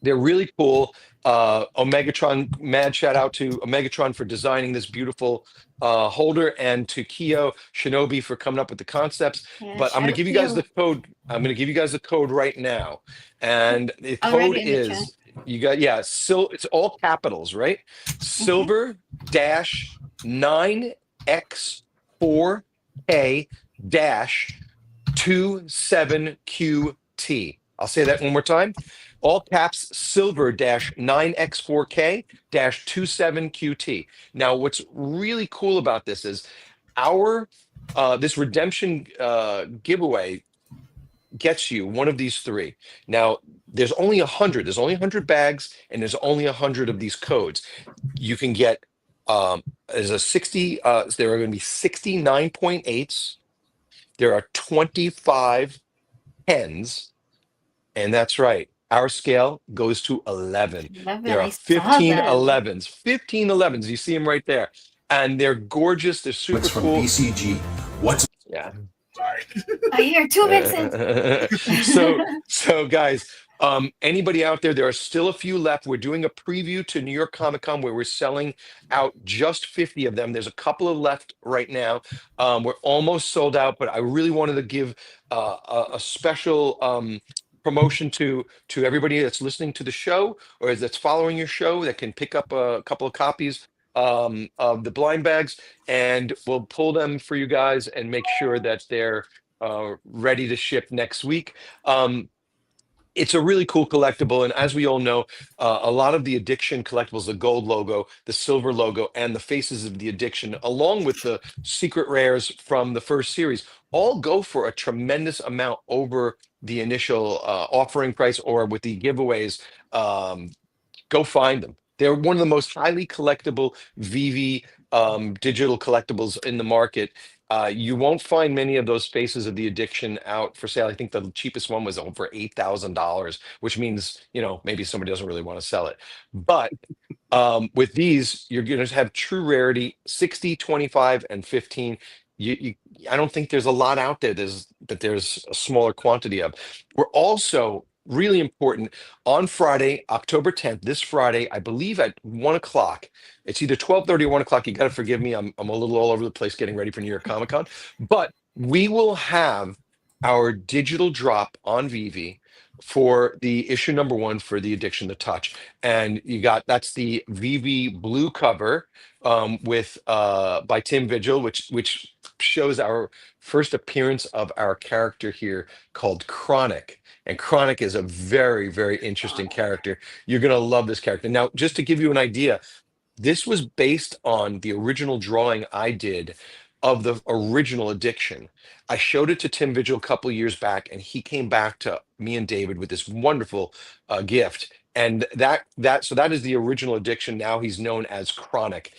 they're really cool. Omegatron, mad shout out to Omegatron for designing this beautiful holder, and to Kyo Shinobi for coming up with the concepts. Yeah, But I'm going shout to out give you to guys the code. I'm going to give you guys the code right now. And the code Already in the chat. is, you got, yeah, it's all capitals, right? Silver dash 9X4K dash 27QT. I'll say that one more time. All caps, silver dash 9X4K dash 27QT. Now, what's really cool about this is our this redemption giveaway gets you one of these 3. Now, there's only 100. There's only 100 bags, and there's only 100 of these codes. You can get there's a 60. There are going to be 69.8s. There are 25 10s. And that's right. Our scale goes to 11. Love it. There I are saw 15 them. 11s. 15 11s. You see them right there. And they're gorgeous. They're super What's from cool. BCG? What's Yeah. Sorry. I hear 2 Vincent. so guys, anybody out there, there are still a few left. We're doing a preview to New York Comic Con where we're selling out just 50 of them. There's a couple of left right now. We're almost sold out, but I really wanted to give a special promotion to everybody that's listening to the show or that's following your show that can pick up a couple of copies of the blind bags, and we'll pull them for you guys and make sure that they're ready to ship next week. It's a really cool collectible, and as we all know, a lot of the Addiction collectibles, the gold logo, the silver logo, and the faces of the Addiction, along with the secret rares from the first series, all go for a tremendous amount over the initial offering price, or with the giveaways. Go find them. They're one of the most highly collectible VeVe digital collectibles in the market. You won't find many of those faces of the Addiction out for sale. I think the cheapest one was over $8,000, which means, maybe somebody doesn't really want to sell it. But with these, you're going to have true rarity, 60, 25, and 15. I don't think there's a lot out there that there's a smaller quantity of. We're also really important on Friday, October 10th, this Friday, I believe at 1 o'clock. It's either 12:30 or 1 o'clock. You got to forgive me. I'm a little all over the place getting ready for New York Comic Con, but we will have our digital drop on VeVe for the issue number 1 for the Addiction to Touch. And that's the VeVe blue cover with by Tim Vigil, which shows our first appearance of our character here called Chronic. And Chronic is a very, very interesting character. You're going to love this character. Now, just to give you an idea, this was based on the original drawing I did of the original Addiction. I showed it to Tim Vigil a couple of years back, and he came back to me and David with this wonderful gift. And that is the original Addiction. Now he's known as Chronic.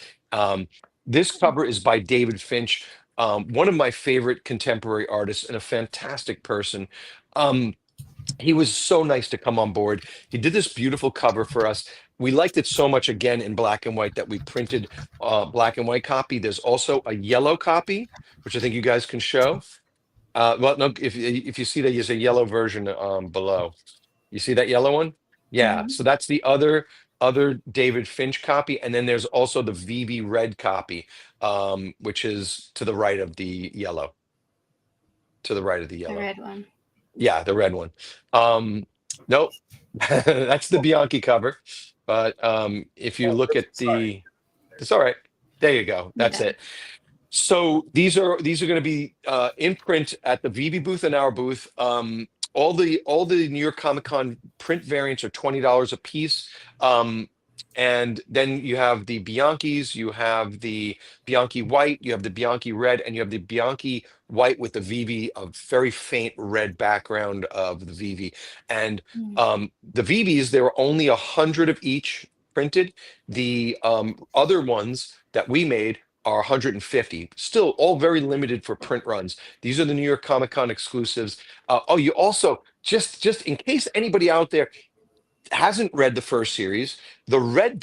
This cover is by David Finch, one of my favorite contemporary artists and a fantastic person. He was so nice to come on board. He did this beautiful cover for us. We liked it so much, again, in black and white, that we printed a black and white copy. There's also a yellow copy, which I think you guys can show. Well, no, if you see that, there's a yellow version below. You see that yellow one? Yeah. So that's the other David Finch copy. And then there's also the VeVe red copy, which is to the right of the yellow. To the right of the yellow. The red one. Yeah, the red one. Nope, that's the Bianchi cover. But if you look at it's all right. There you go. That's it. So these are going to be in print at the VeVe booth and our booth. All the New York Comic Con print variants are $20 a piece. And then you have the Bianchis, you have the Bianchi white, you have the Bianchi red, and you have the Bianchi white with the VeVe, a very faint red background of the VeVe. And the VeVes, there were only 100 of each printed. The other ones that we made are 150. Still all very limited for print runs. These are the New York Comic Con exclusives. You also, just in case anybody out there hasn't read the first series, the red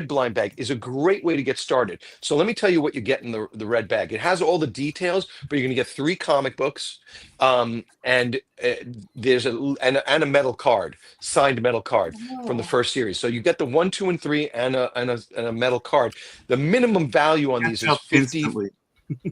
blind bag is a great way to get started. So let me tell you what you get in the red bag. It has all the details, but you're going to get 3 comic books, and there's and a metal card, signed metal card from the Oh, first series. So you get the 1, 2, and 3, and a metal card. The minimum value on these Catch is up 50. instantly.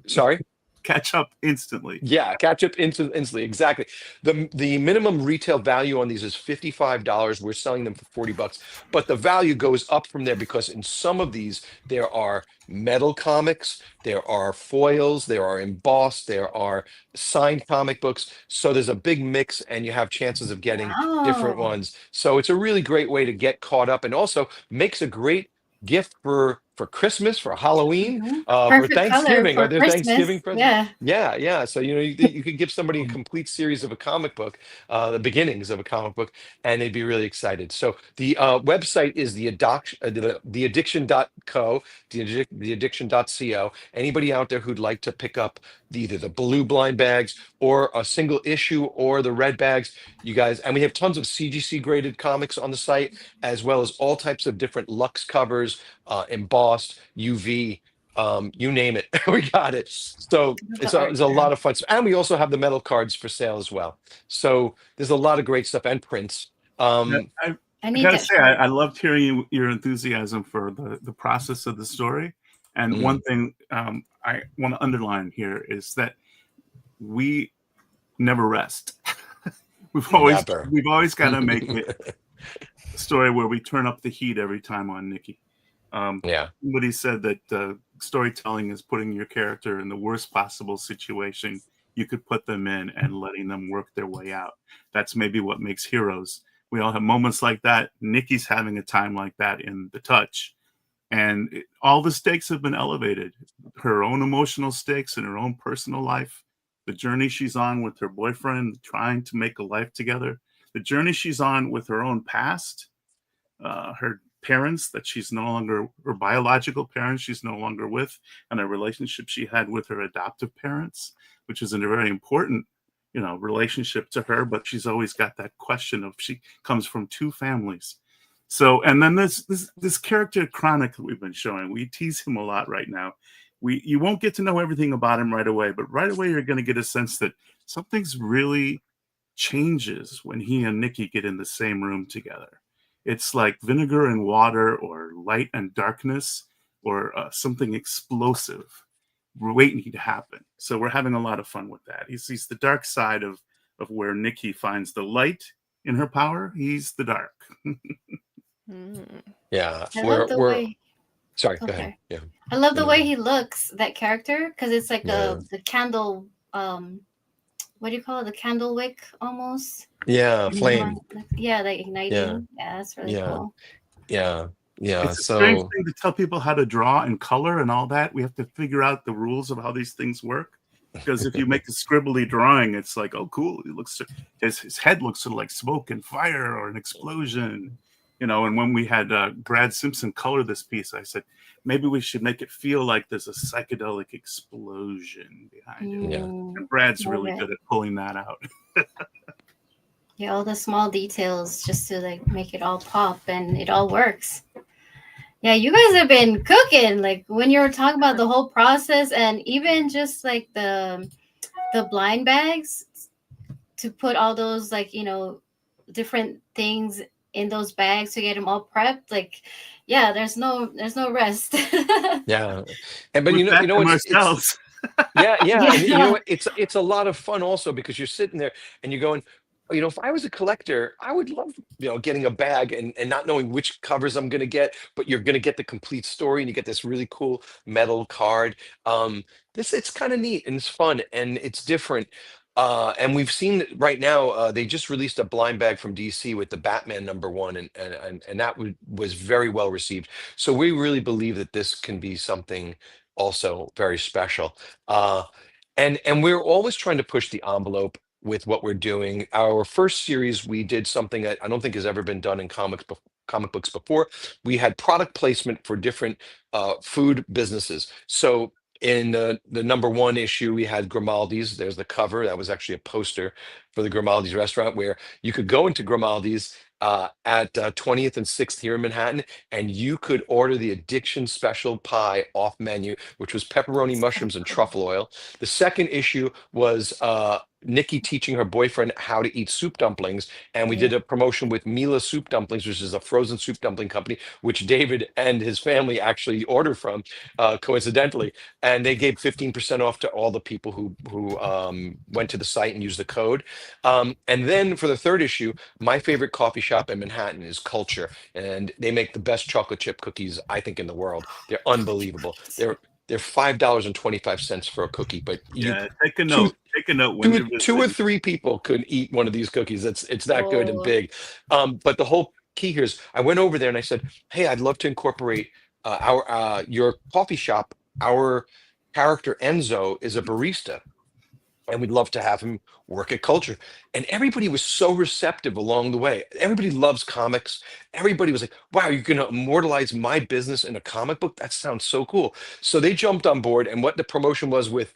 Sorry. Catch up instantly. Yeah, catch up instantly. Exactly. The minimum retail value on these is $55. We're selling them for $40, but the value goes up from there because in some of these there are metal comics, there are foils, there are embossed, there are signed comic books. So there's a big mix, and you have chances of getting different wow. ones. So it's a really great way to get caught up, and also makes a great gift for Christmas, for Halloween, Hmm. for Perfect color Thanksgiving. Are for there Thanksgiving Christmas. presents? Yeah. Yeah, yeah. So you could give somebody a complete series of a comic book, the beginnings of a comic book, and they'd be really excited. So the website is the addiction.co, the addiction.co. Anybody out there who'd like to pick up either the blue blind bags or a single issue or the red bags, you guys, and we have tons of CGC graded comics on the site, as well as all types of different Lux covers, embossed, UV, you name it, we got it. So Look at it's the art a there. lot of fun, and we also have the metal cards for sale as well. So there's a lot of great stuff, and prints. Yeah, um I I need gotta that say, shirt. I loved hearing your enthusiasm for the process of the story. And mm, one thing I want to underline here is that we never rest. we've always Never. we've always got to make it a story where we turn up the heat every time on Nikki. Yeah. Somebody said that storytelling is putting your character in the worst possible situation you could put them in and letting them work their way out. That's maybe what makes heroes. We all have moments like that. Nikki's having a time like that in The Touch. And all the stakes have been elevated. Her own emotional stakes in her own personal life, the journey she's on with her boyfriend, trying to make a life together, the journey she's on with her own past, her parents that she's no longer, her biological parents she's no longer with, and a relationship she had with her adoptive parents, which is a very important, relationship to her. But she's always got that question of she comes from 2 families. So, and then this character Chronic that we've been showing, we tease him a lot right now. You won't get to know everything about him right away, but right away you're going to get a sense that something's really changes when he and Nikki get in the same room together. It's like vinegar and water, or light and darkness, or something explosive waiting to happen. So we're having a lot of fun with that. He's the dark side of where Nikki finds the light in her power. He's the dark. Mm. Yeah. I love we're the we're way. sorry, go ahead. Okay. Yeah. I love the No, way no. he looks, that character, because it's like Yeah. the candle, what do you call it? The candle wick almost. Yeah, In the flame. yeah, like Yeah. igniting. Yeah, that's really Yeah. cool. Yeah. Yeah. It's a strange So thing to tell people how to draw and color and all that. We have to figure out the rules of how these things work. Because if you make a scribbly drawing, it's like, oh, cool. It looks his head looks sort of like smoke and fire or an explosion, And when we had Brad Simpson color this piece, I said maybe we should make it feel like there's a psychedelic explosion behind it. yeah. And Brad's Love really it. good at pulling that out. Yeah, all the small details just to like make it all pop, and it all works. Yeah, you guys have been cooking. Like when you were talking about the whole process, and even just like the blind bags to put all those like different things in those bags to get them all prepped. Like, yeah, there's no rest. Yeah. But We've backed them it's ourselves. yeah, yeah, and Yeah. what? It's a lot of fun also because you're sitting there and you're going, if I was a collector, I would love, getting a bag and not knowing which covers I'm going to get, but you're going to get the complete story and you get this really cool metal card. It's kind of neat and it's fun and it's different. And we've seen that right now, they just released a blind bag from DC with the Batman #1, and that was very well received. So we really believe that this can be something also very special. Uh, and we're always trying to push the envelope with what we're doing. Our first series, we did something that I don't think has ever been done in comic books before. We had product placement for different food businesses. So In the number one issue, we had Grimaldi's. There's the cover. That was actually a poster for the Grimaldi's restaurant, where you could go into Grimaldi's at 20th and 6th here in Manhattan, and you could order the addiction special pie off menu, which was pepperoni, mushrooms, and truffle oil. The second issue was Nikki teaching her boyfriend how to eat soup dumplings, and we did a promotion with Mila Soup Dumplings, which is a frozen soup dumpling company, which David and his family actually order from, coincidentally, and they gave 15% off to all the people who went to the site and used the code. And then for the third issue, my favorite coffee shop in Manhattan is Culture, and they make the best chocolate chip cookies I think in the world. They're unbelievable. They're $5.25 for a cookie, but Yeah, take a two note. Take a note when two, you're two or visiting. three people could eat one of these cookies. It's that good and Oh. big. But the whole key here is I went over there and I said, "Hey, I'd love to incorporate our your coffee shop. Our character Enzo is a barista, and we'd love to have him work at Culture." And everybody was so receptive along the way. Everybody loves comics. Everybody was like, "Wow, you're going to immortalize my business in a comic book? That sounds so cool." So they jumped on board, and what the promotion was with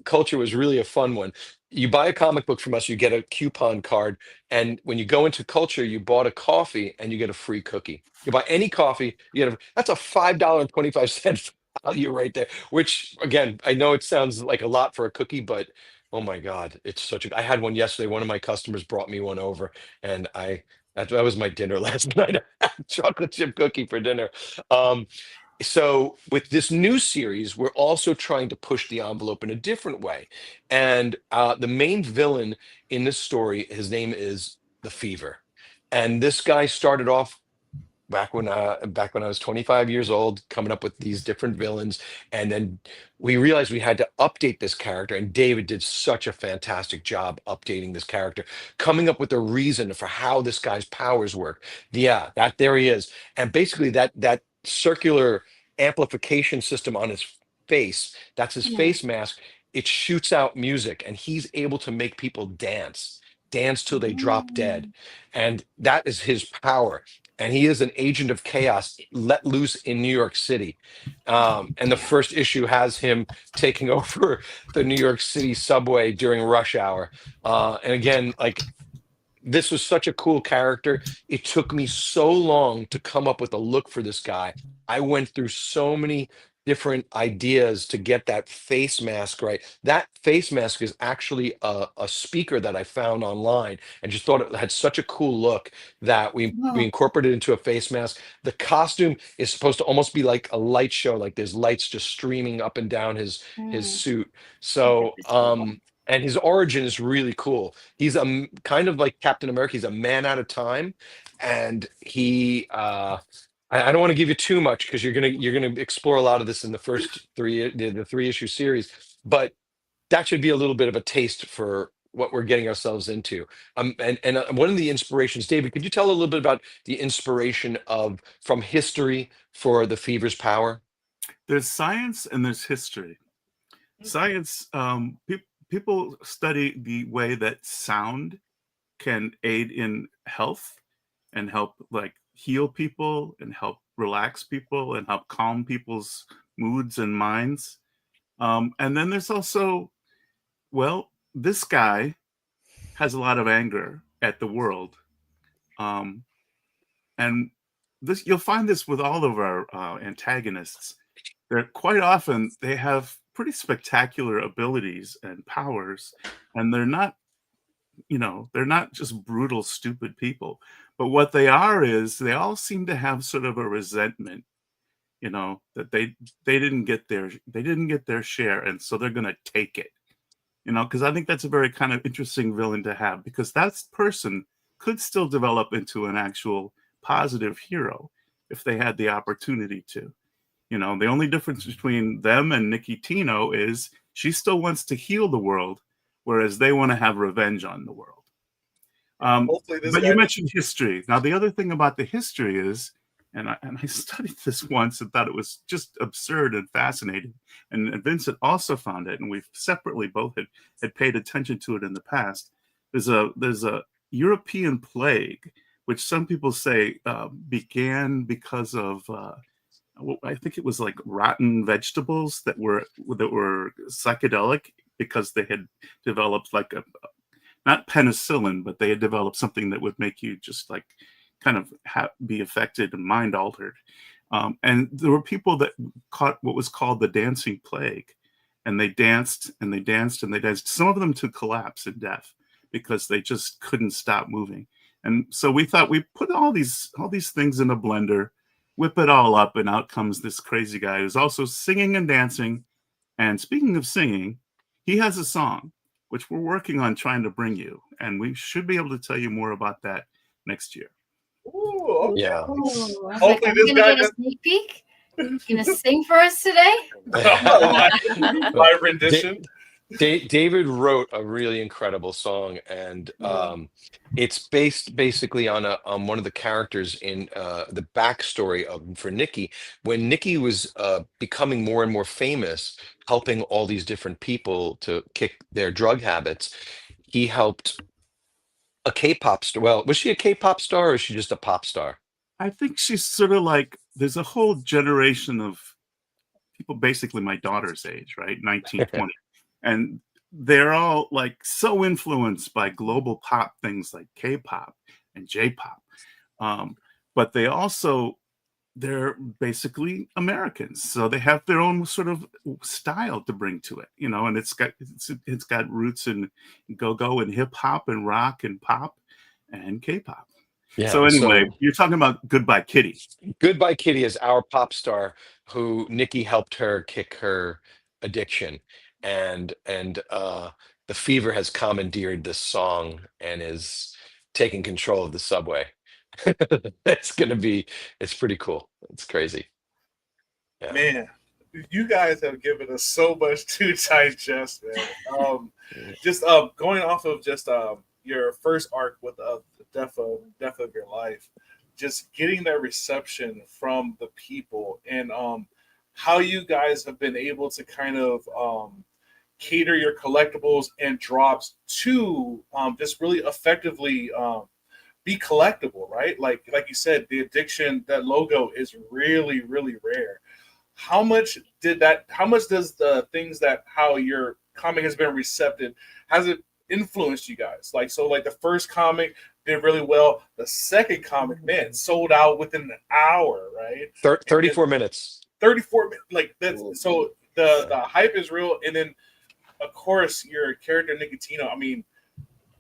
Culture was really a fun one. You buy a comic book from us, you get a coupon card, and when you go into Culture, you bought a coffee and you get a free cookie. You buy any coffee, that's a $5.25 value right there. Which again, I know it sounds like a lot for a cookie, but oh my God, it's such a. I had one yesterday. One of my customers brought me one over, and that was my dinner last night. I had chocolate chip cookie for dinner. Um, so with this new series, we're also trying to push the envelope in a different way. And the main villain in this story, his name is the Fever. And this guy started off back when I was 25 years old, coming up with these different villains, and then we realized we had to update this character, and David did such a fantastic job updating this character, coming up with a reason for how this guy's powers work. Yeah, that there he is, and basically that circular amplification system on his face, that's his Yeah. face mask. It shoots out music, and he's able to make people dance till they drop dead, Mm. and that is his power, and he is an agent of chaos let loose in New York City. And the first issue has him taking over the New York City subway during rush hour. And again, like this was such a cool character. It took me so long to come up with a look for this guy. I went through so many different ideas to get that face mask right. That face mask is actually a speaker that I found online and just thought it had such a cool look that we Oh, incorporated it into a face mask. The costume is supposed to almost be like a light show, like there's lights just streaming up and down his mm. suit. That's So adorable. and his origin is really cool. He's kind of like Captain America. He's a man out of time, and I don't want to give you too much because you're gonna explore a lot of this in the first the three issue series, but that should be a little bit of a taste for what we're getting ourselves into. And one of the inspirations, David, could you tell a little bit about the inspiration of from history for the Fever's power? There's science and there's history. Science, people study the way that sound can aid in health and help like heal people and help relax people and help calm people's moods and minds. And then there's also, well, this guy has a lot of anger at the world. Um, and this you'll find this with all of our antagonists. They're quite often they have pretty spectacular abilities and powers, and they're not just brutal, stupid people. But what they are is they all seem to have sort of a resentment, that they didn't get their share, and so they're gonna take it. Because I think that's a very kind of interesting villain to have, because that person could still develop into an actual positive hero if they had the opportunity to. The only difference between them and Nikki Tino is she still wants to heal the world, whereas they want to have revenge on the world. Hopefully, this But guy. you mentioned history. Now, the other thing about the history is, and I studied this once and thought it was just absurd and fascinating. And Vincent also found it, and we've separately both had paid attention to it in the past. There's a European plague, which some people say began because of I think it was like rotten vegetables that were psychedelic because they had developed like a not penicillin, but they had developed something that would make you just like kind of be affected and mind altered. And there were people that caught what was called the dancing plague, and they danced and they danced and they danced. Some of them to collapse and death because they just couldn't stop moving. And so we thought we put all these things in a blender, whip it all up, and out comes this crazy guy who's also singing and dancing. And speaking of singing, he has a song which we're working on trying to bring you, and we should be able to tell you more about that next year. Ooh, okay. Yeah. Ooh, I was Hopefully like, are this we gonna guy get a sneak peek? Gonna sing for us today? live rendition. David wrote a really incredible song, and it's based basically on one of the characters in the backstory for Nikki. When Nikki was becoming more and more famous, helping all these different people to kick their drug habits, he helped a K-pop star. Well, was she a K-pop star or is she just a pop star? I think she's sort of like, there's a whole generation of people, basically my daughter's age, right? 19, 20. And they're all like so influenced by global pop things like K-pop and J-pop. But they're basically Americans. So they have their own sort of style to bring to it, you know, and it's got roots in go-go and hip hop and rock and pop and K-pop. Yeah. So anyway, you're talking about Goodbye Kitty. Goodbye Kitty is our pop star who Nikki helped her kick her addiction, and the Fever has commandeered this song and is taking control of the subway. It's pretty cool. It's crazy. Yeah. Man, you guys have given us so much to digest, man. Just going off of just your first arc with the death of your life, just getting that reception from the people, and how you guys have been able to kind of cater your collectibles and drops to just really effectively be collectible, right? Like you said, the addiction, that logo is really, really rare. How much does the things that how your comic has been recepted, has it influenced you guys? Like the first comic did really well. The second comic, man, sold out within an hour, right? 34 minutes. 34 minutes, like that's so the hype is real. And then of course your character Nicotino, I mean,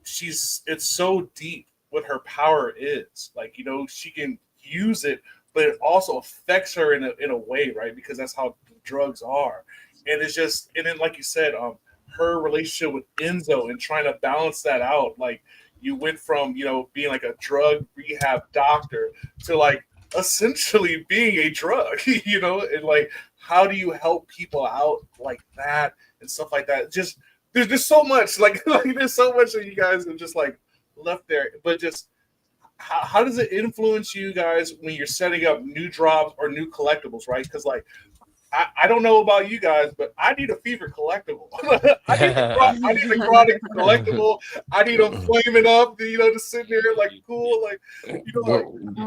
it's so deep what her power is. Like, you know, she can use it, but it also affects her in a way, right? Because that's how drugs are. And it's just, and then like you said, her relationship with Enzo and trying to balance that out. Like, you went from, you know, being like a drug rehab doctor to like essentially being a drug, you know, and like, how do you help people out like that and stuff like that? Just, there's just so much, like there's so much that you guys have just like left there, but just how does it influence you guys when you're setting up new drops or new collectibles, right? Because like, I don't know about you guys, but I need a Fever collectible. I need a chronic collectible. I need them flaming up, you know, just sitting there like cool, like, you know, like,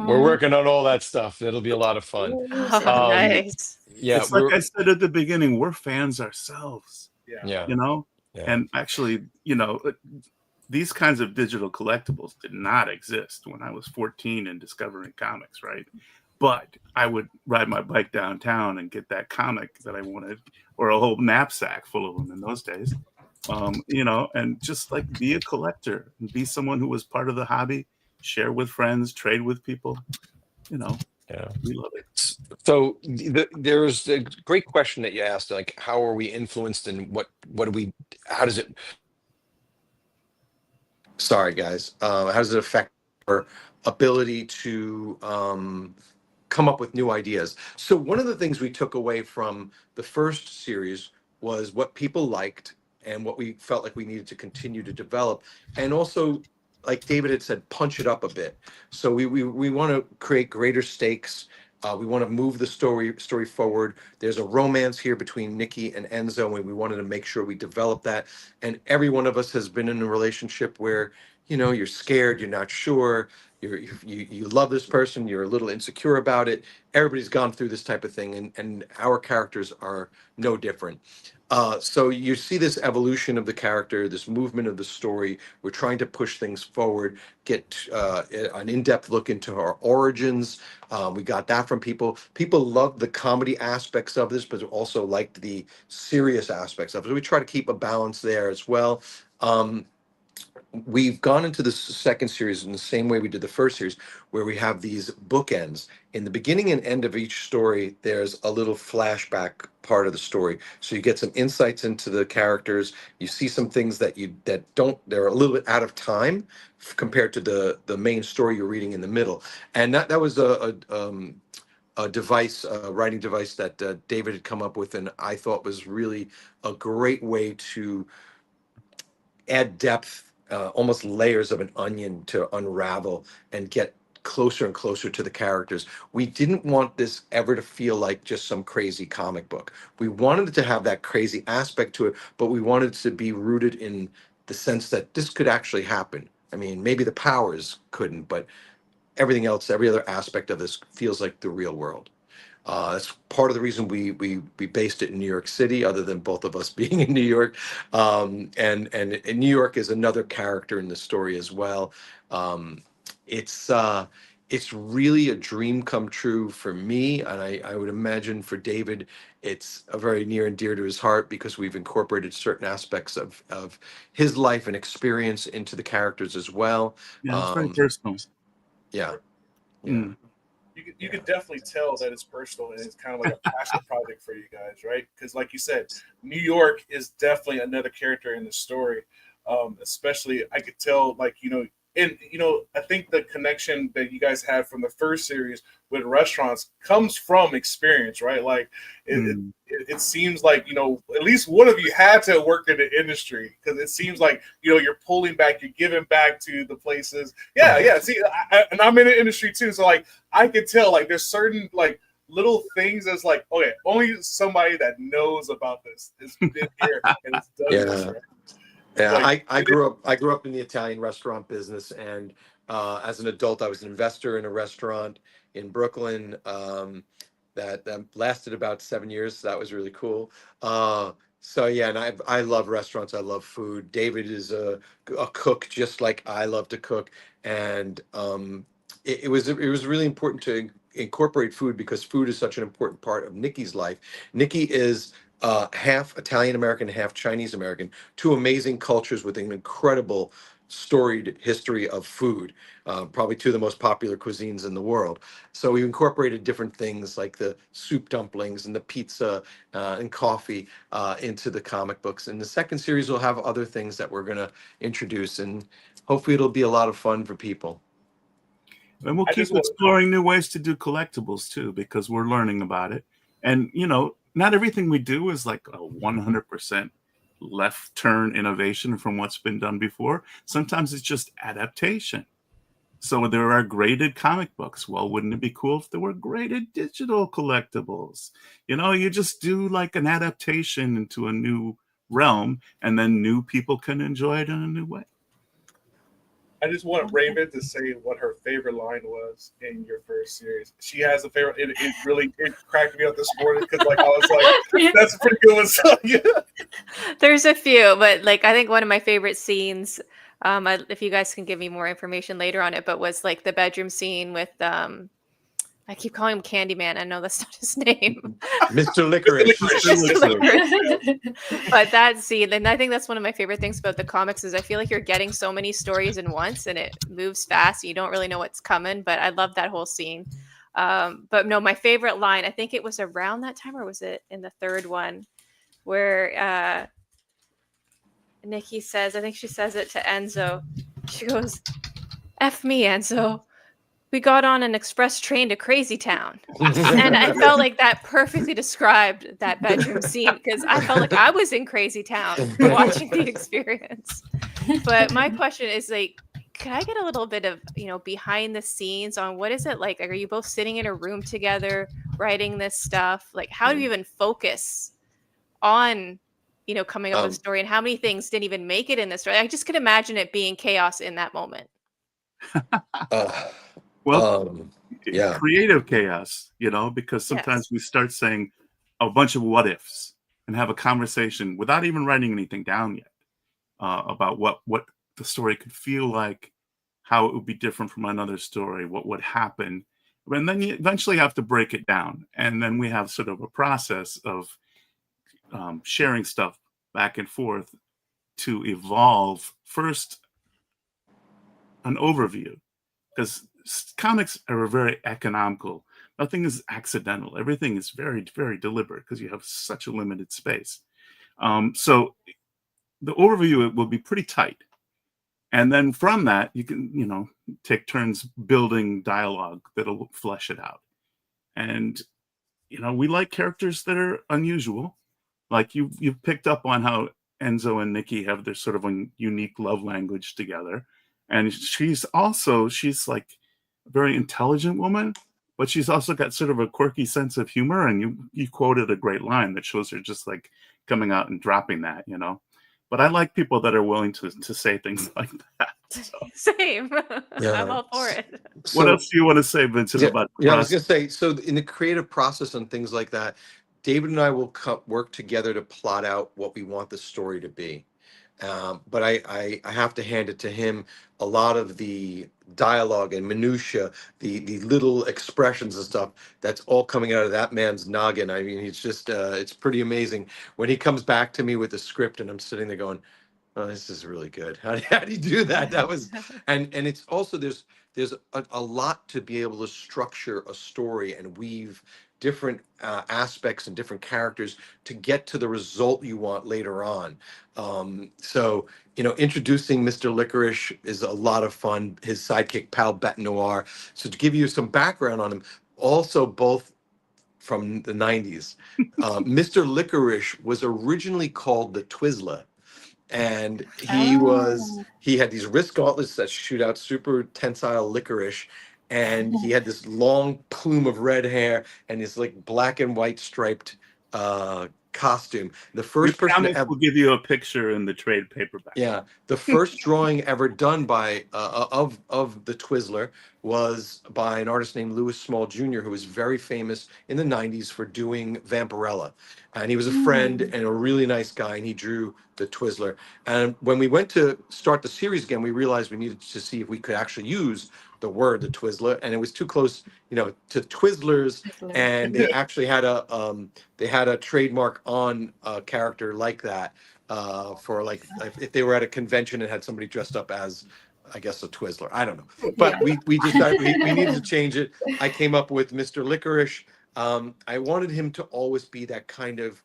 We're working on all that stuff. It'll be a lot of fun. Oh, nice. Yeah, It's like I said at the beginning, we're fans ourselves, yeah, you know? yeah. And actually, you know, these kinds of digital collectibles did not exist when I was 14 and discovering comics, right? But I would ride my bike downtown and get that comic that I wanted, or a whole knapsack full of them in those days, you know, and just like be a collector and be someone who was part of the hobby, share with friends, trade with people, you know. Yeah, we love it. So there's a great question that you asked, like, how are we influenced and how does it, sorry guys, how does it affect our ability to come up with new ideas? So one of the things we took away from the first series was what people liked and what we felt like we needed to continue to develop, and also, like David had said, punch it up a bit. So we want to create greater stakes. We want to move the story forward. There's a romance here between Nikki and Enzo, and we wanted to make sure we develop that. And every one of us has been in a relationship where, you know, you're scared, you're not sure, you love this person, you're a little insecure about it. Everybody's gone through this type of thing, and our characters are no different. So you see this evolution of the character, this movement of the story. We're trying to push things forward, get an in-depth look into our origins. We got that from people. People love the comedy aspects of this, but also liked the serious aspects of it. So we try to keep a balance there as well. We've gone into the second series in the same way we did the first series, where we have these bookends. In the beginning and end of each story, there's a little flashback part of the story. So you get some insights into the characters. You see some things that they're a little bit out of time compared to the main story you're reading in the middle. And that was a device, a writing device that David had come up with, and I thought was really a great way to add depth, almost layers of an onion to unravel and get closer and closer to the characters. We didn't want this ever to feel like just some crazy comic book. We wanted it to have that crazy aspect to it, but we wanted it to be rooted in the sense that this could actually happen. I mean, maybe the powers couldn't, but everything else, every other aspect of this feels like the real world. That's part of the reason we based it in New York City, other than both of us being in New York. And New York is another character in the story as well. It's really a dream come true for me, and I would imagine for David, it's a very near and dear to his heart because we've incorporated certain aspects of his life and experience into the characters as well. Yeah, it's very personal. Yeah. Mm. You could definitely tell that it's personal and it's kind of like a passion project for you guys, right? Because like you said, New York is definitely another character in the story. Especially, I could tell, like, I think the connection that you guys had from the first series with restaurants comes from experience, right? Like it seems like, at least one of you had to work in the industry, because it seems like, you're pulling back, you're giving back to the places. Yeah. See, and I'm in the industry too. So like, I could tell, like, there's certain like little things that's like, okay, only somebody that knows about this has been here and has done this, right? Yeah, Like, I grew up in the Italian restaurant business, and as an adult, I was an investor in a restaurant in Brooklyn that lasted about 7 years. So that was really cool. So yeah, and I love restaurants. I love food. David is a cook, just like I love to cook, and it was really important to incorporate food because food is such an important part of Nikki's life. Nikki is half Italian American, half Chinese American, two amazing cultures with an incredible storied history of food, probably two of the most popular cuisines in the world. So we incorporated different things like the soup dumplings and the pizza and coffee into the comic books. And the second series will have other things that we're going to introduce, and hopefully it'll be a lot of fun for people. And we'll keep exploring new ways to do collectibles too, because we're learning about it. And, not everything we do is like a 100% left turn innovation from what's been done before. Sometimes it's just adaptation. So there are graded comic books. Well, wouldn't it be cool if there were graded digital collectibles? You just do like an adaptation into a new realm, and then new people can enjoy it in a new way. I just want Raven to say what her favorite line was in your first series. She has a favorite. It cracked me up this morning because, like, I was like, "That's a pretty good one." So, yeah. There's a few, but like I think one of my favorite scenes, if you guys can give me more information later on it, but was like the bedroom scene with I keep calling him Candyman. I know that's not his name. Mr. Licorice. But that scene, and I think that's one of my favorite things about the comics, is I feel like you're getting so many stories in once and it moves fast. You don't really know what's coming, but I love that whole scene. But no, my favorite line, I think it was around that time, or was it in the third one, where Nikki says, I think she says it to Enzo. She goes, "F me, Enzo. We got on an express train to Crazy Town." And I felt like that perfectly described that bedroom scene, because I felt like I was in Crazy Town watching the experience. But my question is, like, could I get a little bit of, behind the scenes on what is it like? Like, are you both sitting in a room together writing this stuff? Like, how do you even focus on, coming up with a story, and how many things didn't even make it in this story? I just could imagine it being chaos in that moment. Uh, Well, yeah. creative chaos, because sometimes Yes. we start saying a bunch of what ifs and have a conversation without even writing anything down yet about what the story could feel like, how it would be different from another story, what would happen. And then you eventually have to break it down. And then we have sort of a process of sharing stuff back and forth to evolve first an overview, because comics are very economical. Nothing is accidental. Everything is very, very deliberate because you have such a limited space. So the overview will be pretty tight. And then from that, you can, take turns building dialogue that'll flesh it out. And, we like characters that are unusual. Like you've picked up on how Enzo and Nikki have their sort of unique love language together. And she's like a very intelligent woman, but she's also got sort of a quirky sense of humor. And you quoted a great line that shows her just like coming out and dropping that. But I like people that are willing to say things like that. So, Same. Yeah. I'm all for it. what So, else do you want to say, Vincent, about the I was process? going to say, so in the creative process and things like that, David and I will work together to plot out what we want the story to be. But I have to hand it to him. A lot of the dialogue and minutia, the little expressions and stuff, that's all coming out of that man's noggin. I mean, he's just it's pretty amazing when he comes back to me with the script, and I'm sitting there going, "Oh, this is really good. How do you do that?" That was, and it's also there's a lot to be able to structure a story and weave different aspects and different characters to get to the result you want later on. So introducing Mr. Licorice is a lot of fun. His sidekick pal Bet Noir. So to give you some background on him, also both from the 90s, Mr. Licorice was originally called the Twizzler, and Oh. he had these wrist gauntlets that shoot out super tensile licorice, and he had this long plume of red hair and this like black and white striped costume. The Your first person to comics ever will give you a picture in the trade paperback. yeah, the first drawing ever done by of the Twizzler was by an artist named Louis Small Jr., who was very famous in the '90s for doing Vampirella, and he was a friend Mm. and a really nice guy, and he drew the Twizzler. And when we went to start the series again, we realized we needed to see if we could actually use the word the Twizzler, and it was too close, to Twizzlers, Twizzler. and they actually had a trademark on a character like that for like if they were at a convention and had somebody dressed up as, I guess, a Twizzler. I don't know, but Yeah. we decided we needed to change it. I came up with Mr. Licorice. I wanted him to always be that kind of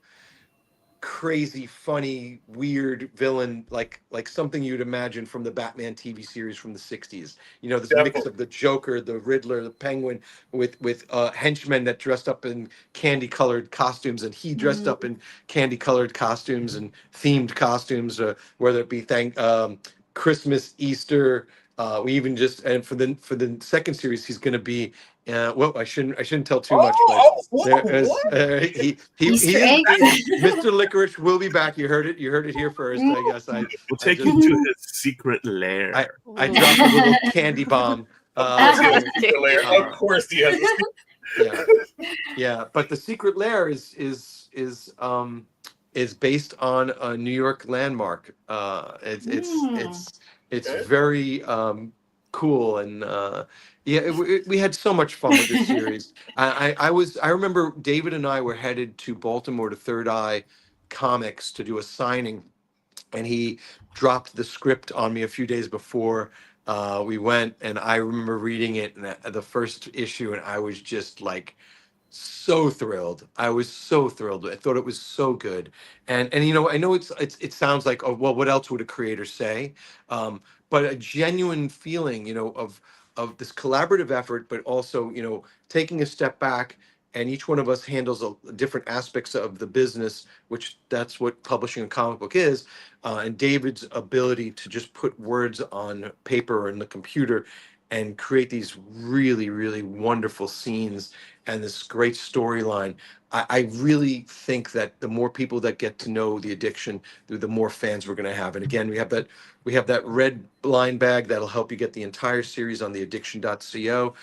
crazy, funny, weird villain, like something you'd imagine from the Batman TV series from the '60s. This mix Definitely. of the Joker, the Riddler, the Penguin, with henchmen that dressed up in candy-colored costumes, and he dressed Mm. up in candy-colored costumes and themed costumes, whether it be Christmas, Easter. We even just and for the second series, he's going to be. Well, I shouldn't tell too much, but there is What? Easter he is eggs. Mr. Licorice will be back. You heard it. You heard it here first. I guess We'll I take you just to his secret I lair. I dropped a little candy bomb. Of course he has So, a secret lair. Of course he has a secret. yeah, yeah. But the secret lair is based on a New York landmark. Mm. It's Okay. very cool, and yeah, we had so much fun with this series. I remember David and I were headed to Baltimore to Third Eye Comics to do a signing, and he dropped the script on me a few days before we went, and I remember reading it in the first issue, and I was just like so thrilled. I was so thrilled. I thought it was so good. And I know it sounds like, oh well, what else would a creator say? But a genuine feeling, of this collaborative effort, but also, taking a step back, and each one of us handles different aspects of the business, which that's what publishing a comic book is. And David's ability to just put words on paper or in the computer and create these really, really wonderful scenes and this great storyline. I really think that the more people that get to know the addiction, the more fans we're going to have. And again, we have that red blind bag that'll help you get the entire series on the addiction.co.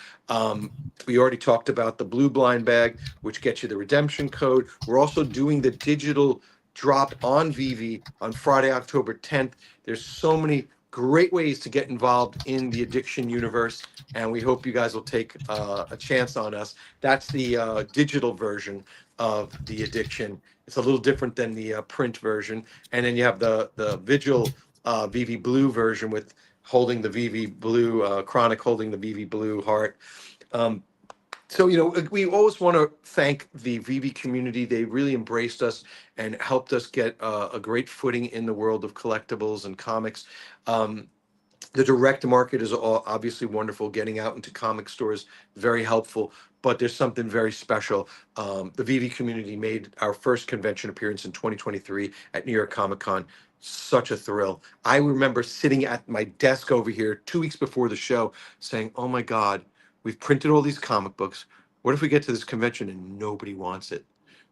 We already talked about the blue blind bag, which gets you the redemption code. We're also doing the digital drop on VeVe on Friday, October 10th. There's so many great ways to get involved in the addiction universe, and we hope you guys will take a chance on us. That's the digital version of the addiction. It's a little different than the print version. And then you have the Vigil VeVe Blue version with holding the VeVe Blue, Chronic holding the VeVe Blue heart. Um, so, we always want to thank the VeVe community. They really embraced us and helped us get a great footing in the world of collectibles and comics. Um, the direct market is obviously wonderful. Getting out into comic stores, very helpful. But there's something very special. The VeVe community made our first convention appearance in 2023 at New York Comic Con. Such a thrill. I remember sitting at my desk over here 2 weeks before the show saying, oh my God, we've printed all these comic books. What if we get to this convention and nobody wants it?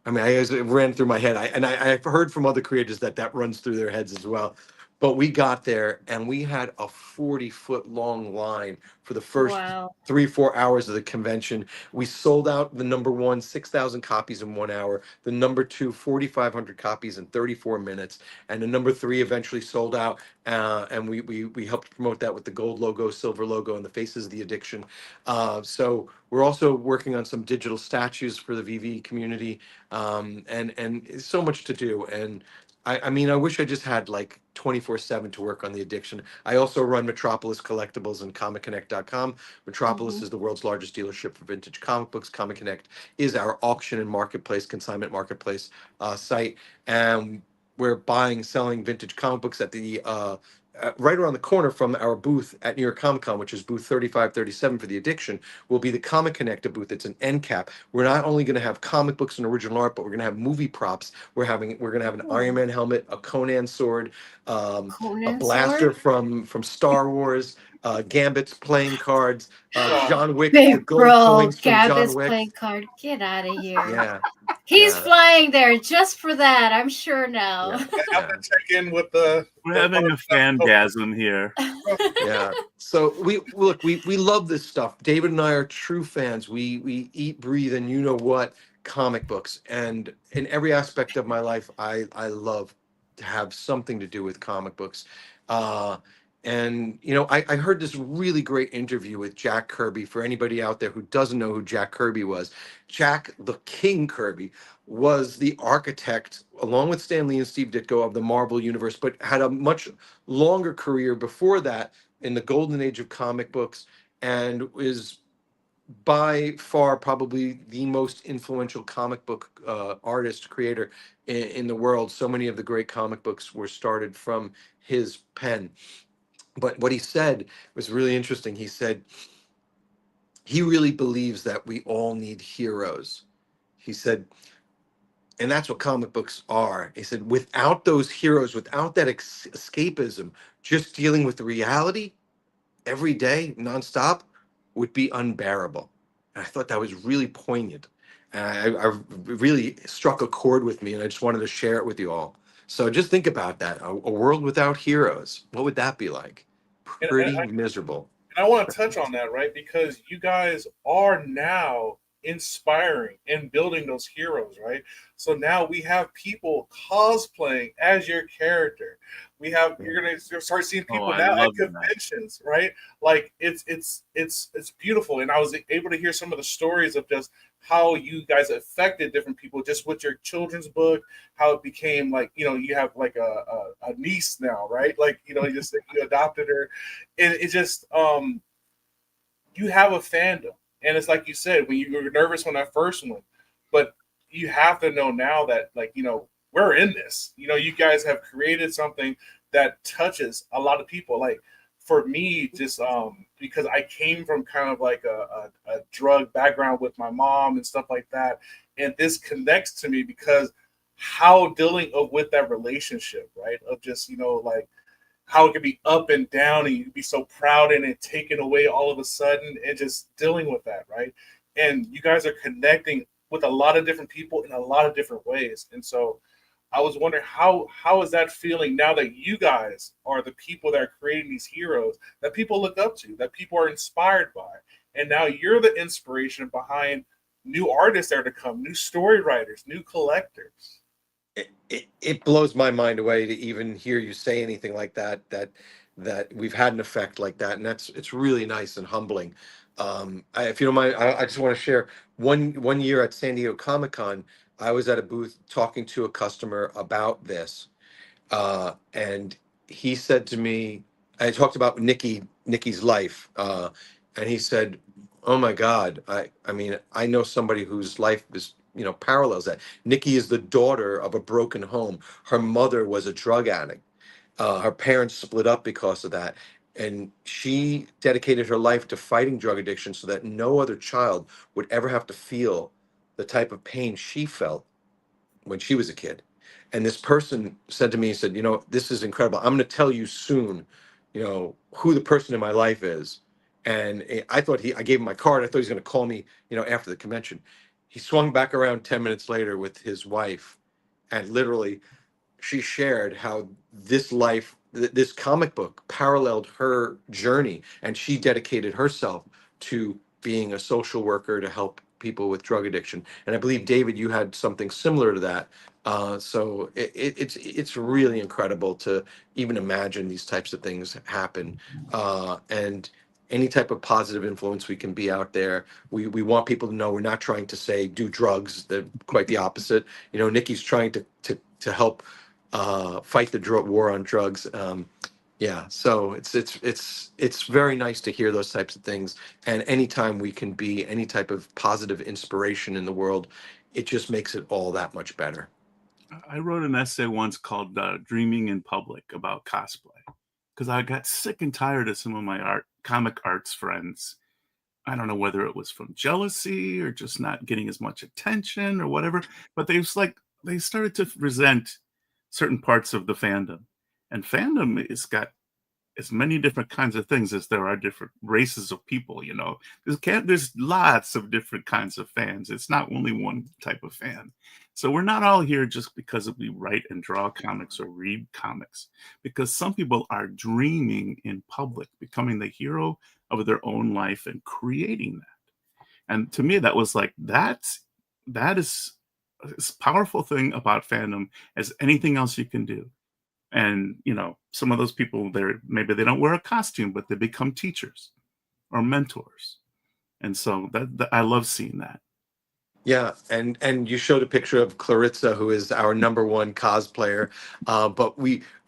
I mean, it ran through my head. I've heard from other creators that runs through their heads as well. But we got there and we had a 40-foot long line for the first Wow. 3-4 hours of the convention. We sold out the number one, 6,000 copies in 1 hour, the number two, 4,500 copies in 34 minutes, and the number three eventually sold out. And we helped promote that with the gold logo, silver logo, and the Faces of the Addiction. So we're also working on some digital statues for the VeVe community, and so much to do. And I mean, I wish I just had like 24/7 to work on the addiction. I also run Metropolis Collectibles and ComicConnect.com. Metropolis is the world's largest dealership for vintage comic books. Comic Connect is our auction and marketplace, consignment marketplace site. And we're buying, selling vintage comic books at the right around the corner from our booth at New York Comic Con, which is booth 3537 for the addiction, will be the Comic Connector booth. It's an end cap. We're not only going to have comic books and original art, but we're going to have movie props. We're going to have an Iron Man helmet, a Conan sword, a Conan blaster sword? from Star Wars, Gambit's playing cards, John Wick, the Big gold bro, coins from John Gabby's Wick. playing card. Get out of here. Yeah, He's yeah, flying there just for that, I'm sure now. yeah, I have yeah. to check in with the. We're having a fangasm here. Yeah. So we love this stuff. David and I are true fans. We eat, breathe, and you know what, comic books. And in every aspect of my life, I love to have something to do with comic books. And I heard this really great interview with Jack Kirby. For anybody out there who doesn't know who Jack Kirby was, Jack the King Kirby was the architect, along with Stan Lee and Steve Ditko, of the Marvel Universe, but had a much longer career before that in the golden age of comic books, and is by far probably the most influential comic book artist, creator in the world. So many of the great comic books were started from his pen. But what he said was really interesting. He said he really believes that we all need heroes. He said, and that's what comic books are. He said, without those heroes, without that escapism, just dealing with the reality every day, nonstop, would be unbearable. And I thought that was really poignant. And I really struck a chord with me, and I just wanted to share it with you all. So just think about that. A world without heroes, what would that be like? Pretty miserable. And I want to touch on that, right? Because you guys are now inspiring and building those heroes, right? So now we have people cosplaying as your character. You're gonna start seeing people now at conventions, right? Like it's beautiful. And I was able to hear some of the stories of just how you guys affected different people just with your children's book, how it became like, you have like a niece now, right? Like, you adopted her. And it just you have a fandom. And it's like you said, when you were nervous on that first one, but you have to know now that, like, we're in this. You guys have created something that touches a lot of people. Like, for me, just because I came from kind of like a drug background with my mom and stuff like that, and this connects to me because how dealing with that relationship, right? Of just, like, how it could be up and down, and you'd be so proud and it taken away all of a sudden, and just dealing with that, right? And you guys are connecting with a lot of different people in a lot of different ways. And so I was wondering how is that feeling now that you guys are the people that are creating these heroes that people look up to, that people are inspired by, and now you're the inspiration behind new artists that are to come, new story writers, new collectors. It blows my mind away to even hear you say anything like that, that we've had an effect like that, and it's really nice and humbling. If you don't mind, I just want to share one year at San Diego Comic-Con. I was at a booth talking to a customer about this, and he said to me, I talked about Nikki's life, and he said, "Oh my God, I mean, I know somebody whose life is, parallels that. Nikki is the daughter of a broken home. Her mother was a drug addict. Her parents split up because of that, and she dedicated her life to fighting drug addiction so that no other child would ever have to feel the type of pain she felt when she was a kid." And this person said to me, he said, "This is incredible. I'm going to tell you soon, who the person in my life is." And I gave him my card. I thought he was going to call me, after the convention. He swung back around 10 minutes later with his wife, and literally she shared how this comic book paralleled her journey, and she dedicated herself to being a social worker to help people with drug addiction. And I believe, David, you had something similar to that. So it's really incredible to even imagine these types of things happen. And any type of positive influence we can be out there. We want people to know we're not trying to say do drugs. They're quite the opposite. Nikki's trying to help fight the war on drugs. Yeah, so it's very nice to hear those types of things. And anytime we can be any type of positive inspiration in the world, it just makes it all that much better. I wrote an essay once called "Dreaming in Public" about cosplay because I got sick and tired of some of my comic arts friends. I don't know whether it was from jealousy or just not getting as much attention or whatever, but they started to resent certain parts of the fandom. And fandom has got as many different kinds of things as there are different races of people. There's lots of different kinds of fans. It's not only one type of fan. So we're not all here just because we write and draw comics or read comics, because some people are dreaming in public, becoming the hero of their own life and creating that. And to me, that was like, that is as powerful thing about fandom as anything else you can do. And some of those people, maybe they don't wear a costume, but they become teachers or mentors. And so that I love seeing that. Yeah, and you showed a picture of Clarissa, who is our number one cosplayer. But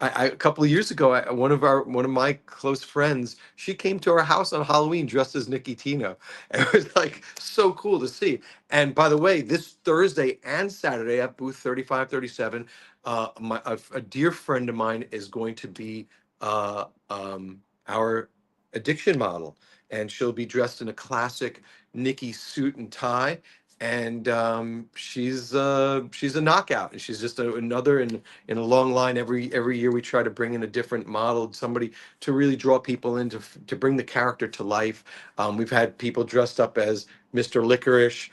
a couple of years ago, one of my close friends, she came to our house on Halloween dressed as Nikki Tino. And it was like so cool to see. And by the way, this Thursday and Saturday at booth 3537, a dear friend of mine is going to be our addiction model, and she'll be dressed in a classic Nikki suit and tie, and she's a knockout, and she's just another in a long line. Every year we try to bring in a different model, somebody to really draw people in, to bring the character to life. We've had people dressed up as Mr. Licorice,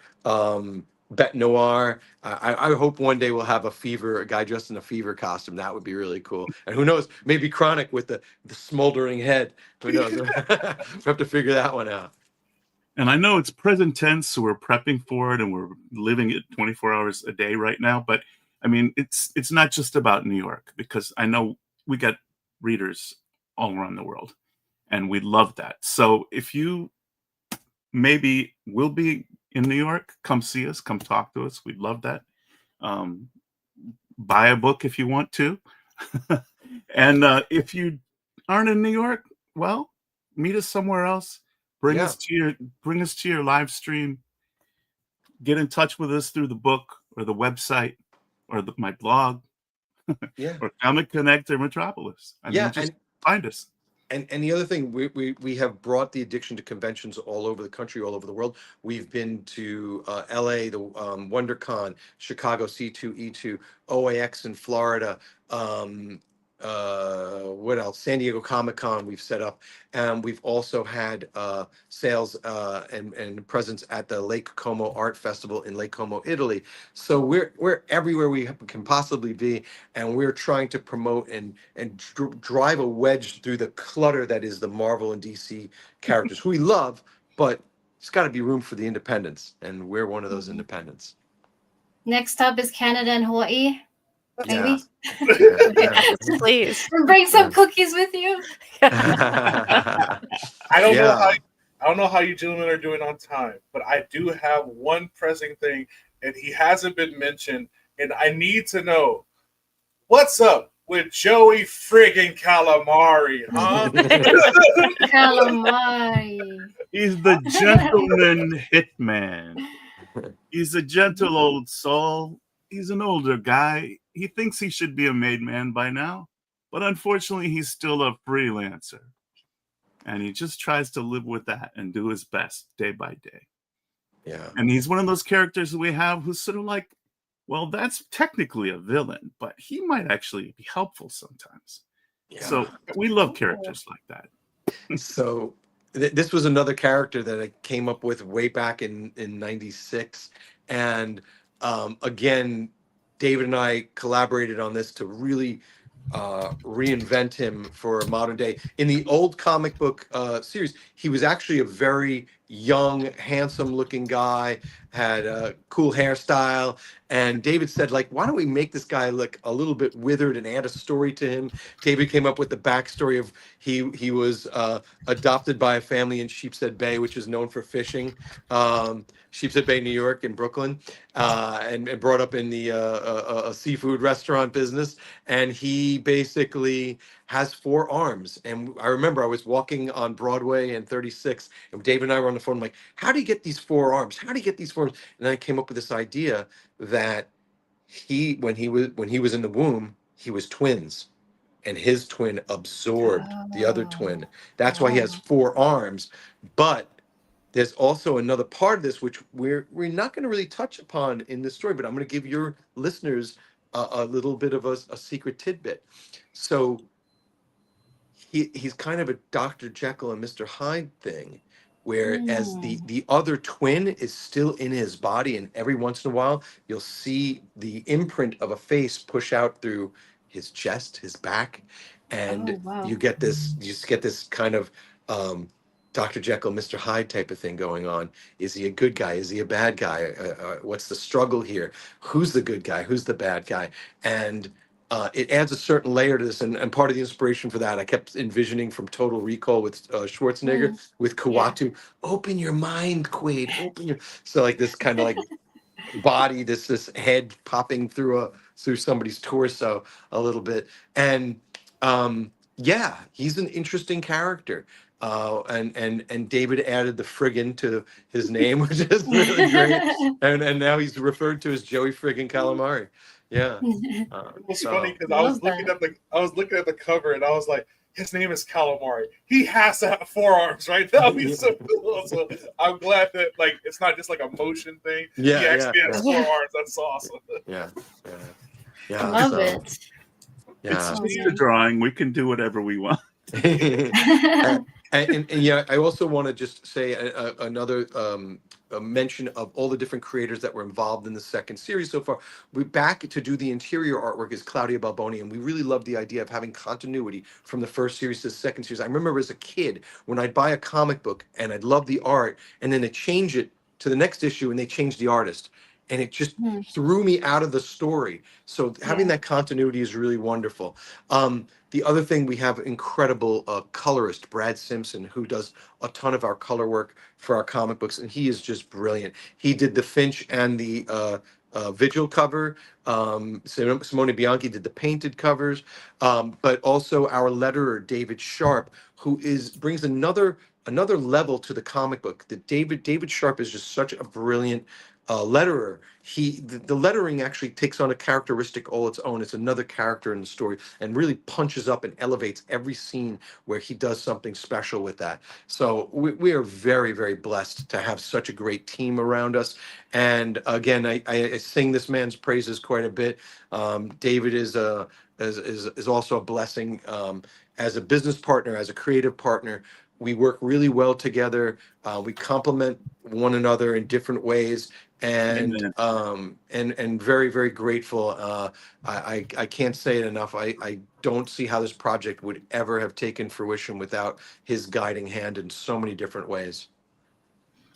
Bet Noir. I hope one day we'll have a guy dressed in a Fever costume. That would be really cool. And who knows, maybe Chronic with the smoldering head. Who knows? We have to figure that one out. And I know it's present tense, so we're prepping for it, and we're living it 24 hours a day right now. But I mean, it's not just about New York, because I know we got readers all around the world, and we love that. So if you maybe will be in New York, come see us, come talk to us. We'd love that. Buy a book if you want to. And if you aren't in New York, well, meet us somewhere else. Bring us to your live stream. Get in touch with us through the book or the website or my blog, or Comic Connect or Metropolis. I mean, just find us. And the other thing, we have brought the addiction to conventions all over the country, all over the world. We've been to LA, the WonderCon, Chicago C2E2, OAX in Florida, what else? San Diego Comic Con we've set up, and we've also had sales and presence at the Lake Como Art Festival in Lake Como, Italy. So we're everywhere we can possibly be, and we're trying to promote and drive a wedge through the clutter that is the Marvel and DC characters who we love, but it's got to be room for the independents, and we're one of those independents. Next up is Canada and Hawaii. Yeah. Maybe. Yeah. Please. And bring some Yeah. cookies with you. Yeah. I don't know Yeah. how I don't know how you gentlemen are doing on time, but I do have one pressing thing, and he hasn't been mentioned, and I need to know what's up with Joey friggin' Calamari, huh? Calamari. He's the gentleman hitman. He's a gentle old soul. He's an older guy. He thinks he should be a made man by now, but unfortunately, he's still a freelancer. And he just tries to live with that and do his best day by day. Yeah. And he's one of those characters that we have who's sort of like, well, that's technically a villain, but he might actually be helpful sometimes. Yeah. So we love characters like that. So this was another character that I came up with way back in '96, and again, David and I collaborated on this to really reinvent him for a modern day. In the old comic book series, he was actually a very young, handsome-looking guy, had a cool hairstyle, and David said, like, why don't we make this guy look a little bit withered and add a story to him? David came up with the backstory of he was adopted by a family in Sheepshead Bay, which is known for fishing, Sheepshead Bay, New York, in Brooklyn, and brought up in the a seafood restaurant business. And he basically has 4 arms. And I remember I was walking on Broadway and 36, and David and I were on the phone, like, how do you get these 4 arms? How do you get these 4 arms? And then I came up with this idea that when he was in the womb, he was twins, and his twin absorbed the other twin. That's why he has 4 arms. But there's also another part of this which we're not going to really touch upon in this story, but I'm going to give your listeners a little bit of a secret tidbit. So he's kind of a Dr. Jekyll and Mr. Hyde thing, whereas the other twin is still in his body, and every once in a while you'll see the imprint of a face push out through his chest, his back, and you get this kind of Dr. Jekyll, Mr. Hyde type of thing going on. Is he a good guy? Is he a bad guy? What's the struggle here? Who's the good guy? Who's the bad guy? And it adds a certain layer to this, and part of the inspiration for that, I kept envisioning from Total Recall with Schwarzenegger, with Kawatu. Open your mind, Quaid. Open your. So like this kind of like body, this head popping through somebody's torso a little bit, and yeah, he's an interesting character. And David added the friggin' to his name, which is really great. And now he's referred to as Joey friggin' Calamari. Yeah. It was funny because I was looking at the cover, and I was like, his name is Calamari. He has to have 4 arms, right? That would be so cool. So I'm glad that like it's not just like a motion thing. Yeah, he actually has 4 arms. That's awesome. Yeah. Love it. Yeah. It's just a drawing. We can do whatever we want. And yeah, I also want to just say another a mention of all the different creators that were involved in the second series so far. We're back to do the interior artwork is Claudia Balboni, and we really love the idea of having continuity from the first series to the second series. I remember as a kid when I'd buy a comic book and I'd love the art, and then they change it to the next issue and they change the artist. And it just threw me out of the story. So having that continuity is really wonderful. The other thing, we have incredible colorist Brad Simpson, who does a ton of our color work for our comic books, and he is just brilliant. He did the Finch and the Vigil cover. Simone Bianchi did the painted covers, but also our letterer David Sharp, who brings another level to the comic book. That David Sharp is just such a brilliant letterer, the lettering actually takes on a characteristic all its own. It's another character in the story and really punches up and elevates every scene where he does something special with that. So we are very, very blessed to have such a great team around us. And again, I sing this man's praises quite a bit. David is also a blessing as a business partner, as a creative partner. We work really well together. We complement one another in different ways, and very, very grateful. I can't say it enough. I don't see how this project would ever have taken fruition without his guiding hand in so many different ways.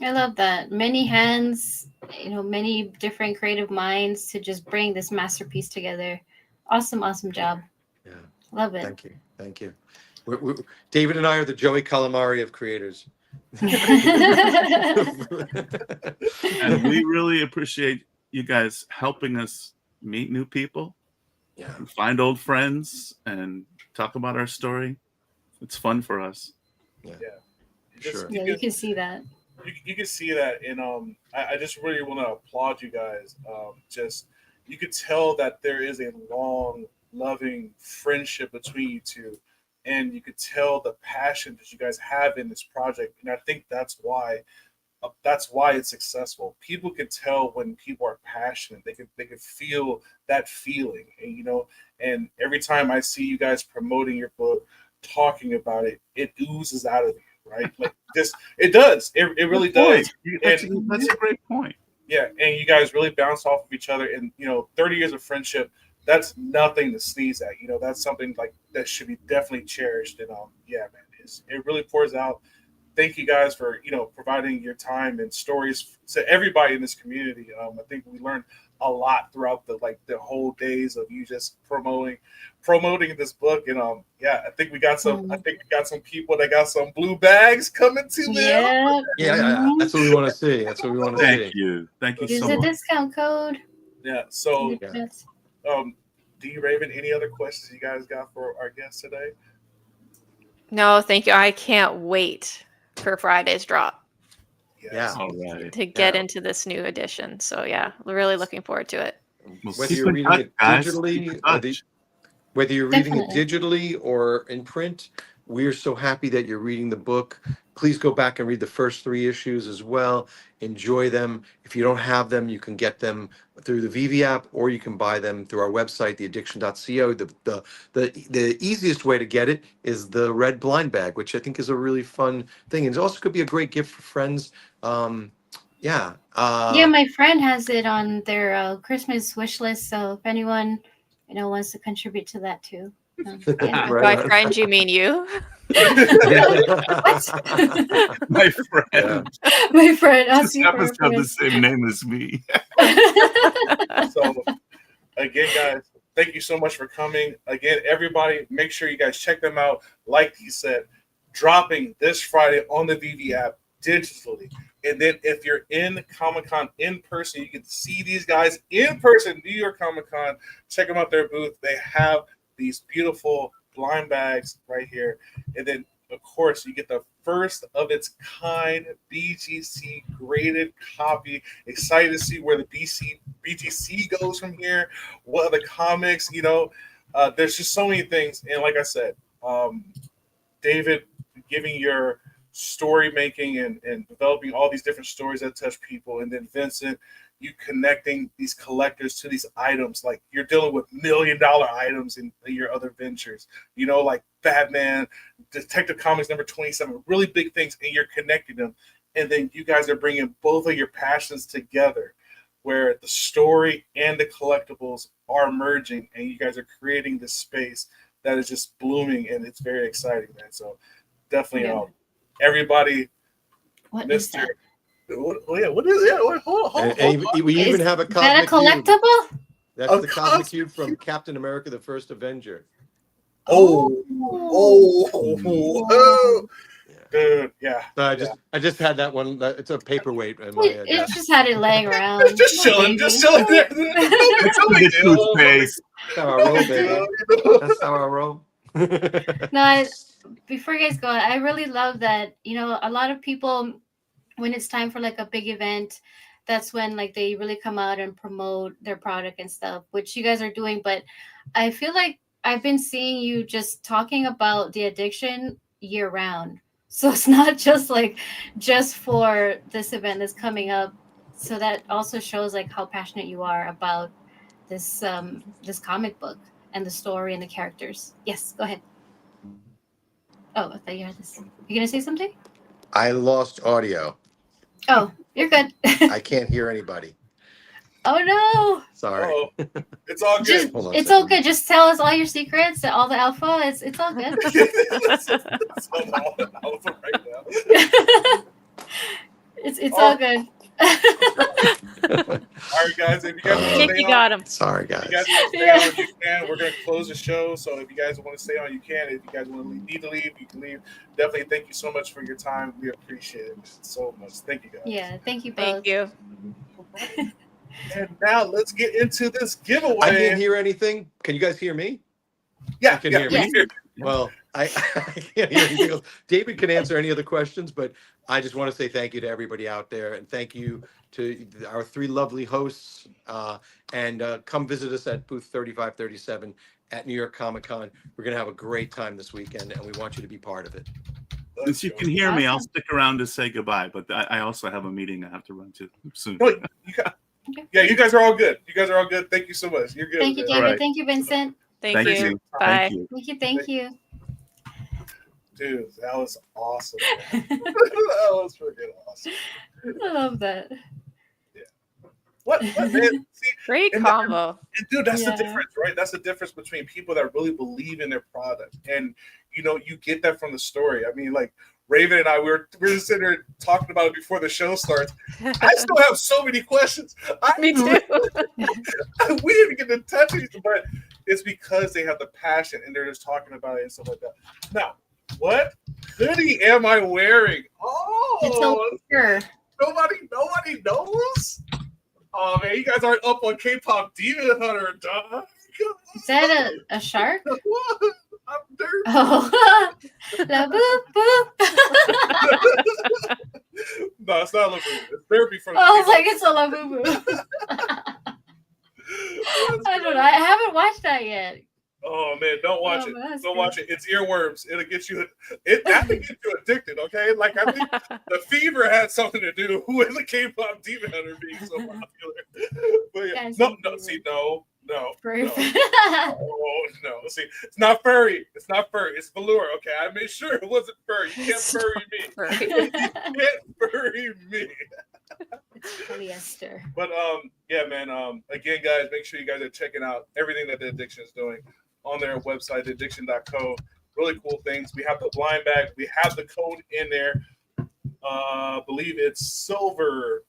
I love that. Many hands, many different creative minds to just bring this masterpiece together. Awesome job. Yeah, Love it. thank you. David and I are the Joey Calamari of creators. And we really appreciate you guys helping us meet new people, find old friends, and talk about our story. It's fun for us. Yeah. Sure. Yeah, you can see that. You can see that, and I just really want to applaud you guys. You could tell that there is a long, loving friendship between you two, and you could tell the passion that you guys have in this project. And I think that's why it's successful. People can tell when people are passionate. They could feel that feeling, and and every time I see you guys promoting your book, talking about it, it oozes out of you. Right, like this, it does. It really does. That's a great point. Yeah, and you guys really bounce off of each other, and 30 years of friendship, that's nothing to sneeze at. That's something like that should be definitely cherished. And yeah, man, it really pours out. Thank you guys for providing your time and stories to everybody in this community. I think we learned a lot throughout the whole days of you just promoting this book. And I think we got some people that got some blue bags coming to them. Yeah, that's what we want to see. That's what we want to see. Thank you Use so the much. discount code. Yeah. So, D Raven, any other questions you guys got for our guest today? No, thank you. I can't wait for Friday's drop. Yeah. All right. To get into this new edition. So yeah, we're really looking forward to it. Whether you're reading it digitally, whether you're reading it digitally or in print, we're so happy that you're reading the book. Please go back and read the first 3 issues as well. Enjoy them. If you don't have them, you can get them through the VeVe app, or you can buy them through our website, theaddiction.co. The easiest way to get it is the red blind bag, which I think is a really fun thing. And it also could be a great gift for friends. Yeah, my friend has it on their Christmas wish list. So if anyone wants to contribute to that too. By friend, you mean you? What? My friend. My friend. Just happens to have the same name as me. So, again, guys, thank you so much for coming. Again, everybody, make sure you guys check them out. Like he said, dropping this Friday on the VeVe app digitally. And then if you're in Comic-Con in person, you can see these guys in person, New York Comic-Con. Check them out, their booth. They have these beautiful blind bags right here. And then, of course, you get the first of its kind BGC graded copy. Excited to see where the BGC goes from here. What other comics, there's just so many things. And like I said, David, giving your story making and developing all these different stories that touch people. And then Vincent, you connecting these collectors to these items. Like you're dealing with $1 million items in your other ventures, like Batman, Detective Comics number 27, really big things, and you're connecting them. And then you guys are bringing both of your passions together where the story and the collectibles are merging, and you guys are creating this space that is just blooming, and it's very exciting, man. So definitely everybody, what Mr. Is that? Oh yeah, what is it? Hold on. We even have a Is that a cosmic cube. collectible? That's the cosmic cube from Captain America: The First Avenger. Oh, dude, yeah. I just had that one. It's a paperweight in my It desk. just had it laying around. Just chilling there. It's no big deal. That's how I roll, baby. That's how I roll. No, before you guys go, I really love that, a lot of people, when it's time for like a big event, that's when like they really come out and promote their product and stuff, which you guys are doing. But I feel like I've been seeing you just talking about the addiction year round. So it's not just for this event that's coming up. So that also shows like how passionate you are about this comic book and the story and the characters. Yes, go ahead. Oh, I thought you had this. You gonna say something? I lost audio. Oh, you're good. I can't hear anybody. Oh no. Sorry. Oh, it's all good. Just Hold on a it's all second. good. Just tell us all your secrets, all the alpha. It's all good. It's all over right now. It's all good. All right, guys. If you guys want to Nick, stay you on, got him. Sorry, if you guys. guys want to stay Yeah. on, you can. We're gonna close the show. So if you guys want to stay on, you can. If you guys want to need to leave, you can leave. Definitely, thank you so much for your time. We appreciate it so much. Thank you, guys. Yeah, thank you both. Thank you. And now let's get into this giveaway. I can't hear anything. Can you guys hear me? Yeah, You can yeah, hear we me? hear. Well, I can't hear anything else. David can answer any other questions, but I just want to say thank you to everybody out there, and thank you to our 3 lovely hosts. And come visit us at booth 3537 at New York Comic Con. We're gonna have a great time this weekend, and we want you to be part of it. Let's Since you go. can hear me, I'll Awesome. stick around to say goodbye. But I also have a meeting I have to run to soon. No, yeah, you guys are all good. You guys are all good. Thank you so much. You're good. Thank you, man. David. right. Thank you, Vincent. Thank you. you. Bye. Thank you. Thank you. Thank you. Dude, that was awesome. Man. That was freaking awesome. I love that. What man? See, Great And combo. and dude, that's Yeah. the difference, right? That's the difference between people that really believe in their product, and you get that from the story. I mean, like Raven and I, we were sitting there talking about it before the show starts. I still have so many questions. Me too. We didn't get to touch it, but it's because they have the passion and they're just talking about it and stuff like that. Now, what hoodie am I wearing? It's so Oh, pure. nobody knows. Oh man, you guys aren't up on K-pop Demon Hunter, dog. Is that a shark? What? I'm dirty. Oh, la boop boop. No, it's not Labu. It's therapy from. I was like, it's a la boo boo. I don't know. I haven't watched that yet. Oh man, don't watch Oh, it. that's Don't good. watch it. It's earworms. It'll get you. That can get you addicted. Okay, like I think the fever had something to do with the K-pop Demon Hunter being so popular. But yeah, Guys, no, you see, no. Very- Oh no! See, it's not furry. It's not furry. It's velour. Okay, I made sure it wasn't furry. You can't furry me. Furry. You can't furry me. Polyester. But yeah, man. Again, guys, make sure you guys are checking out everything that the Addiction is doing on their website, theaddiction.co. Really cool things. We have the blind bag. We have the code in there. I believe it's silver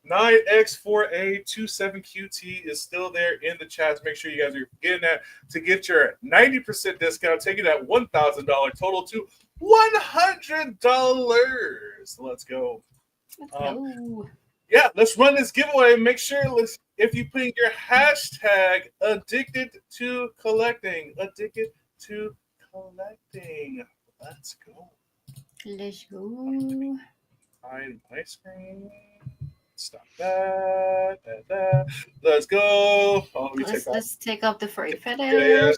9X4A27QT is still there in the chats. Make sure you guys are getting that to get your 90% discount, taking that $1,000 total to $100. Let's go. Oh. Yeah, let's run this giveaway. Make sure if you put in your hashtag addicted to collecting. Let's go. Let's go. Hide my screen. Stop that. Let's go. Oh, let me take off. Let's take off the furry Yeah. fetish.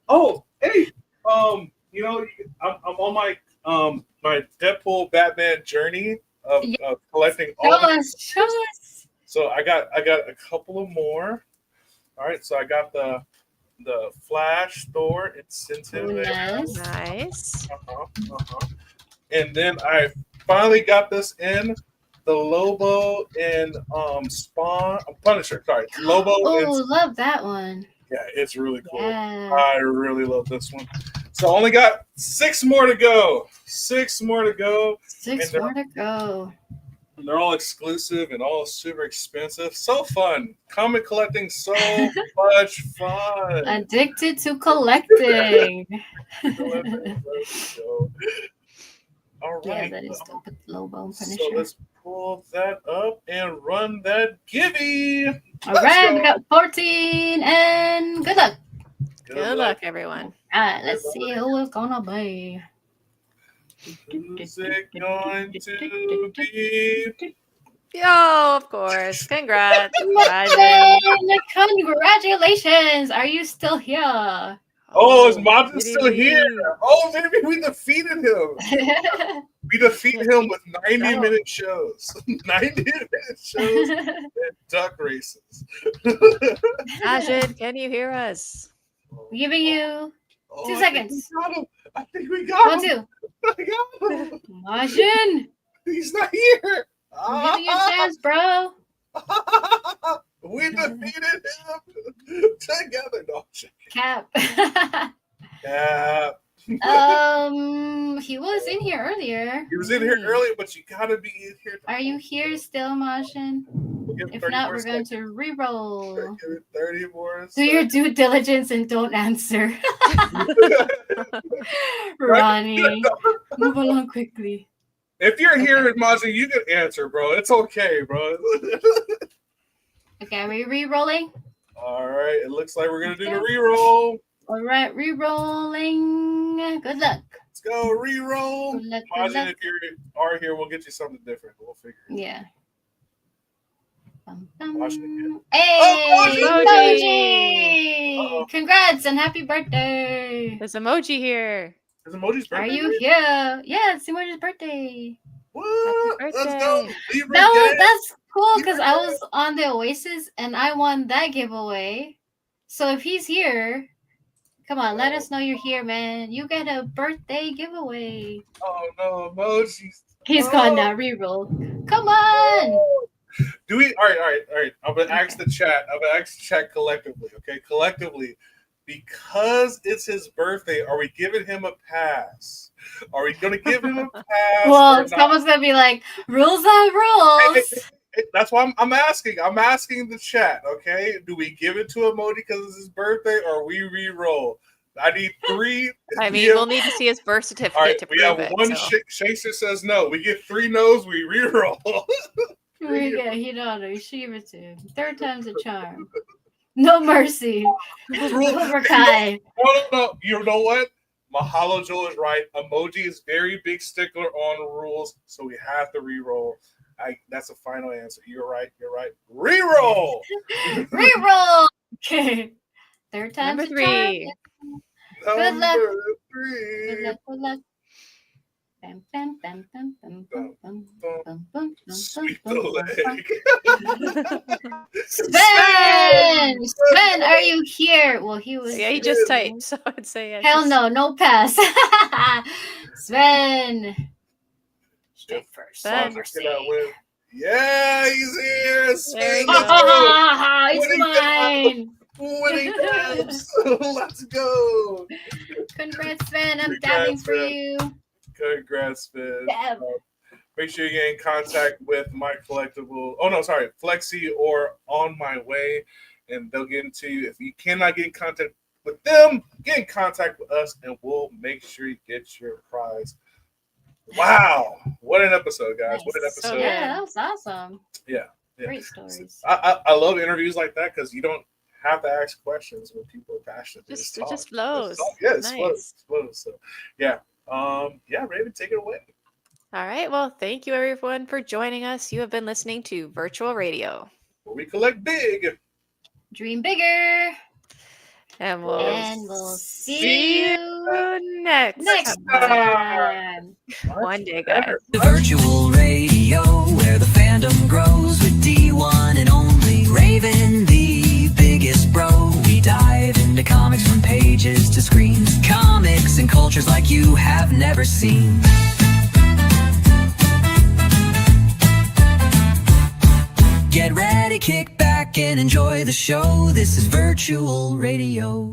Oh, hey. I'm on my Deadpool Batman journey of collecting all Show the us. Show us. So I got a couple of more. All right, so I got the Flash Thor incentive there. Nice. Nice. And then I finally got this in the Lobo and Spawn Punisher. Sorry, Lobo. Oh, and, love that one. yeah, it's really cool. Yeah. I really love this one. So I only got 6 more to go. 6 more to go. 6 and more to go. And they're all exclusive and all super expensive. So fun. Comic collecting, so much fun. Addicted to collecting. All Yeah, right. that is dope with Lobo and So Punisher. let's pull that up and run that givey. All right, we got 14, and good luck. Good luck, everyone. All right, let's see who it's gonna be. Who's it going to be? Yo, of course. Congrats. Majin, congratulations! Are you still here? Oh, is Majin did still he here? leave? Oh, maybe we defeated him. We defeat him with 90-minute shows. 90-minute shows and duck races. Majin, can you hear us? Giving you Oh, 2 I think seconds. we got him. I think we got 1, him. 2. I got him. Majin, He's not here. I'm giving you a chance, bro. We defeated him together. No, Cap. yeah. He was in here earlier. He was in here earlier, but you gotta be in here. Are you here still, Majin? We'll give If 30 not, more we're going seconds. to re-roll. Give it 30 more. Do your seconds. due diligence and don't answer. Ronnie, move along quickly. If you're here, Majin, you can answer, bro. It's okay, bro. Okay, are we re-rolling? All right. It looks like we're gonna do the re-roll. All right, re-rolling. Good luck. Let's go re-roll. Good luck, good Majin, luck. if you are here, we'll get you something different. We'll figure it. Yeah. Bum, Washington. bum. Hey, Oh, emoji! Uh-oh. Congrats and happy birthday! There's emoji here. Is Emoji's birthday? Are you today? here? Yeah, it's Emoji's birthday. What? Happy Let's go. birthday. Libra, That get was, it? that's cool because You I ready? was on the Oasis and I won that giveaway. So if he's here, come on, let us know you're here, man. You get a birthday giveaway. Oh no, Emoji's. He's Oh. gone now. Reroll. Come on. Do we? All right. I'm gonna ask the chat. I'm gonna ask the chat collectively. Okay, collectively, because it's his birthday, are we giving him a pass? Are we gonna give him a pass? Well, or not? someone's gonna be like, rules are rules. That's why I'm asking. I'm asking the chat. Okay, do we give it to Emoji because it's his birthday, or we re-roll? I need 3. I mean, Yeah. we'll need to see his birth certificate All right, to we prove have it. one. so. Chaser says no. We get 3 no's. We re-roll. He don't know. You should give it to him. 3rd time's a charm. No mercy. Cobra Kai. No. You know what? Mahalo Joel is right. Emoji is very big stickler on rules, so we have to re-roll. That's a final answer. You're right. Re-roll. Reroll. Okay. 3rd time's Number a 3. Good luck. Number charm. 3. Good luck. Bam, bam, bam, bam, bam, bam, bam, bam, bam, Sweep bam, the bam, leg. Sven! Sven, are you here? Well, he was. Yeah, he just typed, so I'd say yes. Hell no pass. Sven. Straight first. Sven. Can I win? Yeah, he's here. There you Let's go. He's Winning mine. Winning times. Let's go. Congrats, Sven. I'm Congrats, dabbing for Sven. you. Congrats, Fizz. Dab. Make sure you get in contact with my collectible. Oh no, sorry, Flexi or On My Way, and they'll get into you. If you cannot get in contact with them, get in contact with us, and we'll make sure you get your prize. Wow, what an episode, guys! What an Nice. episode! Yeah, that was awesome. Yeah. Great stories. I love interviews like that because you don't have to ask questions when people are passionate. They It just talk. flows. Just talk. Yeah, it Nice. flows. So yeah, Raven, take it away. All right. Well, thank you everyone for joining us. You have been listening to Virtual Radio. Where we collect big. Dream bigger. And And we'll see you next next time. time. One day, guys. The virtual radio where the fandom grows with D1 and only Raven, the biggest bro. We dive into comics from pages to screens, comics and cultures like you have never seen. Get ready, kick back and enjoy the show. This is virtual radio.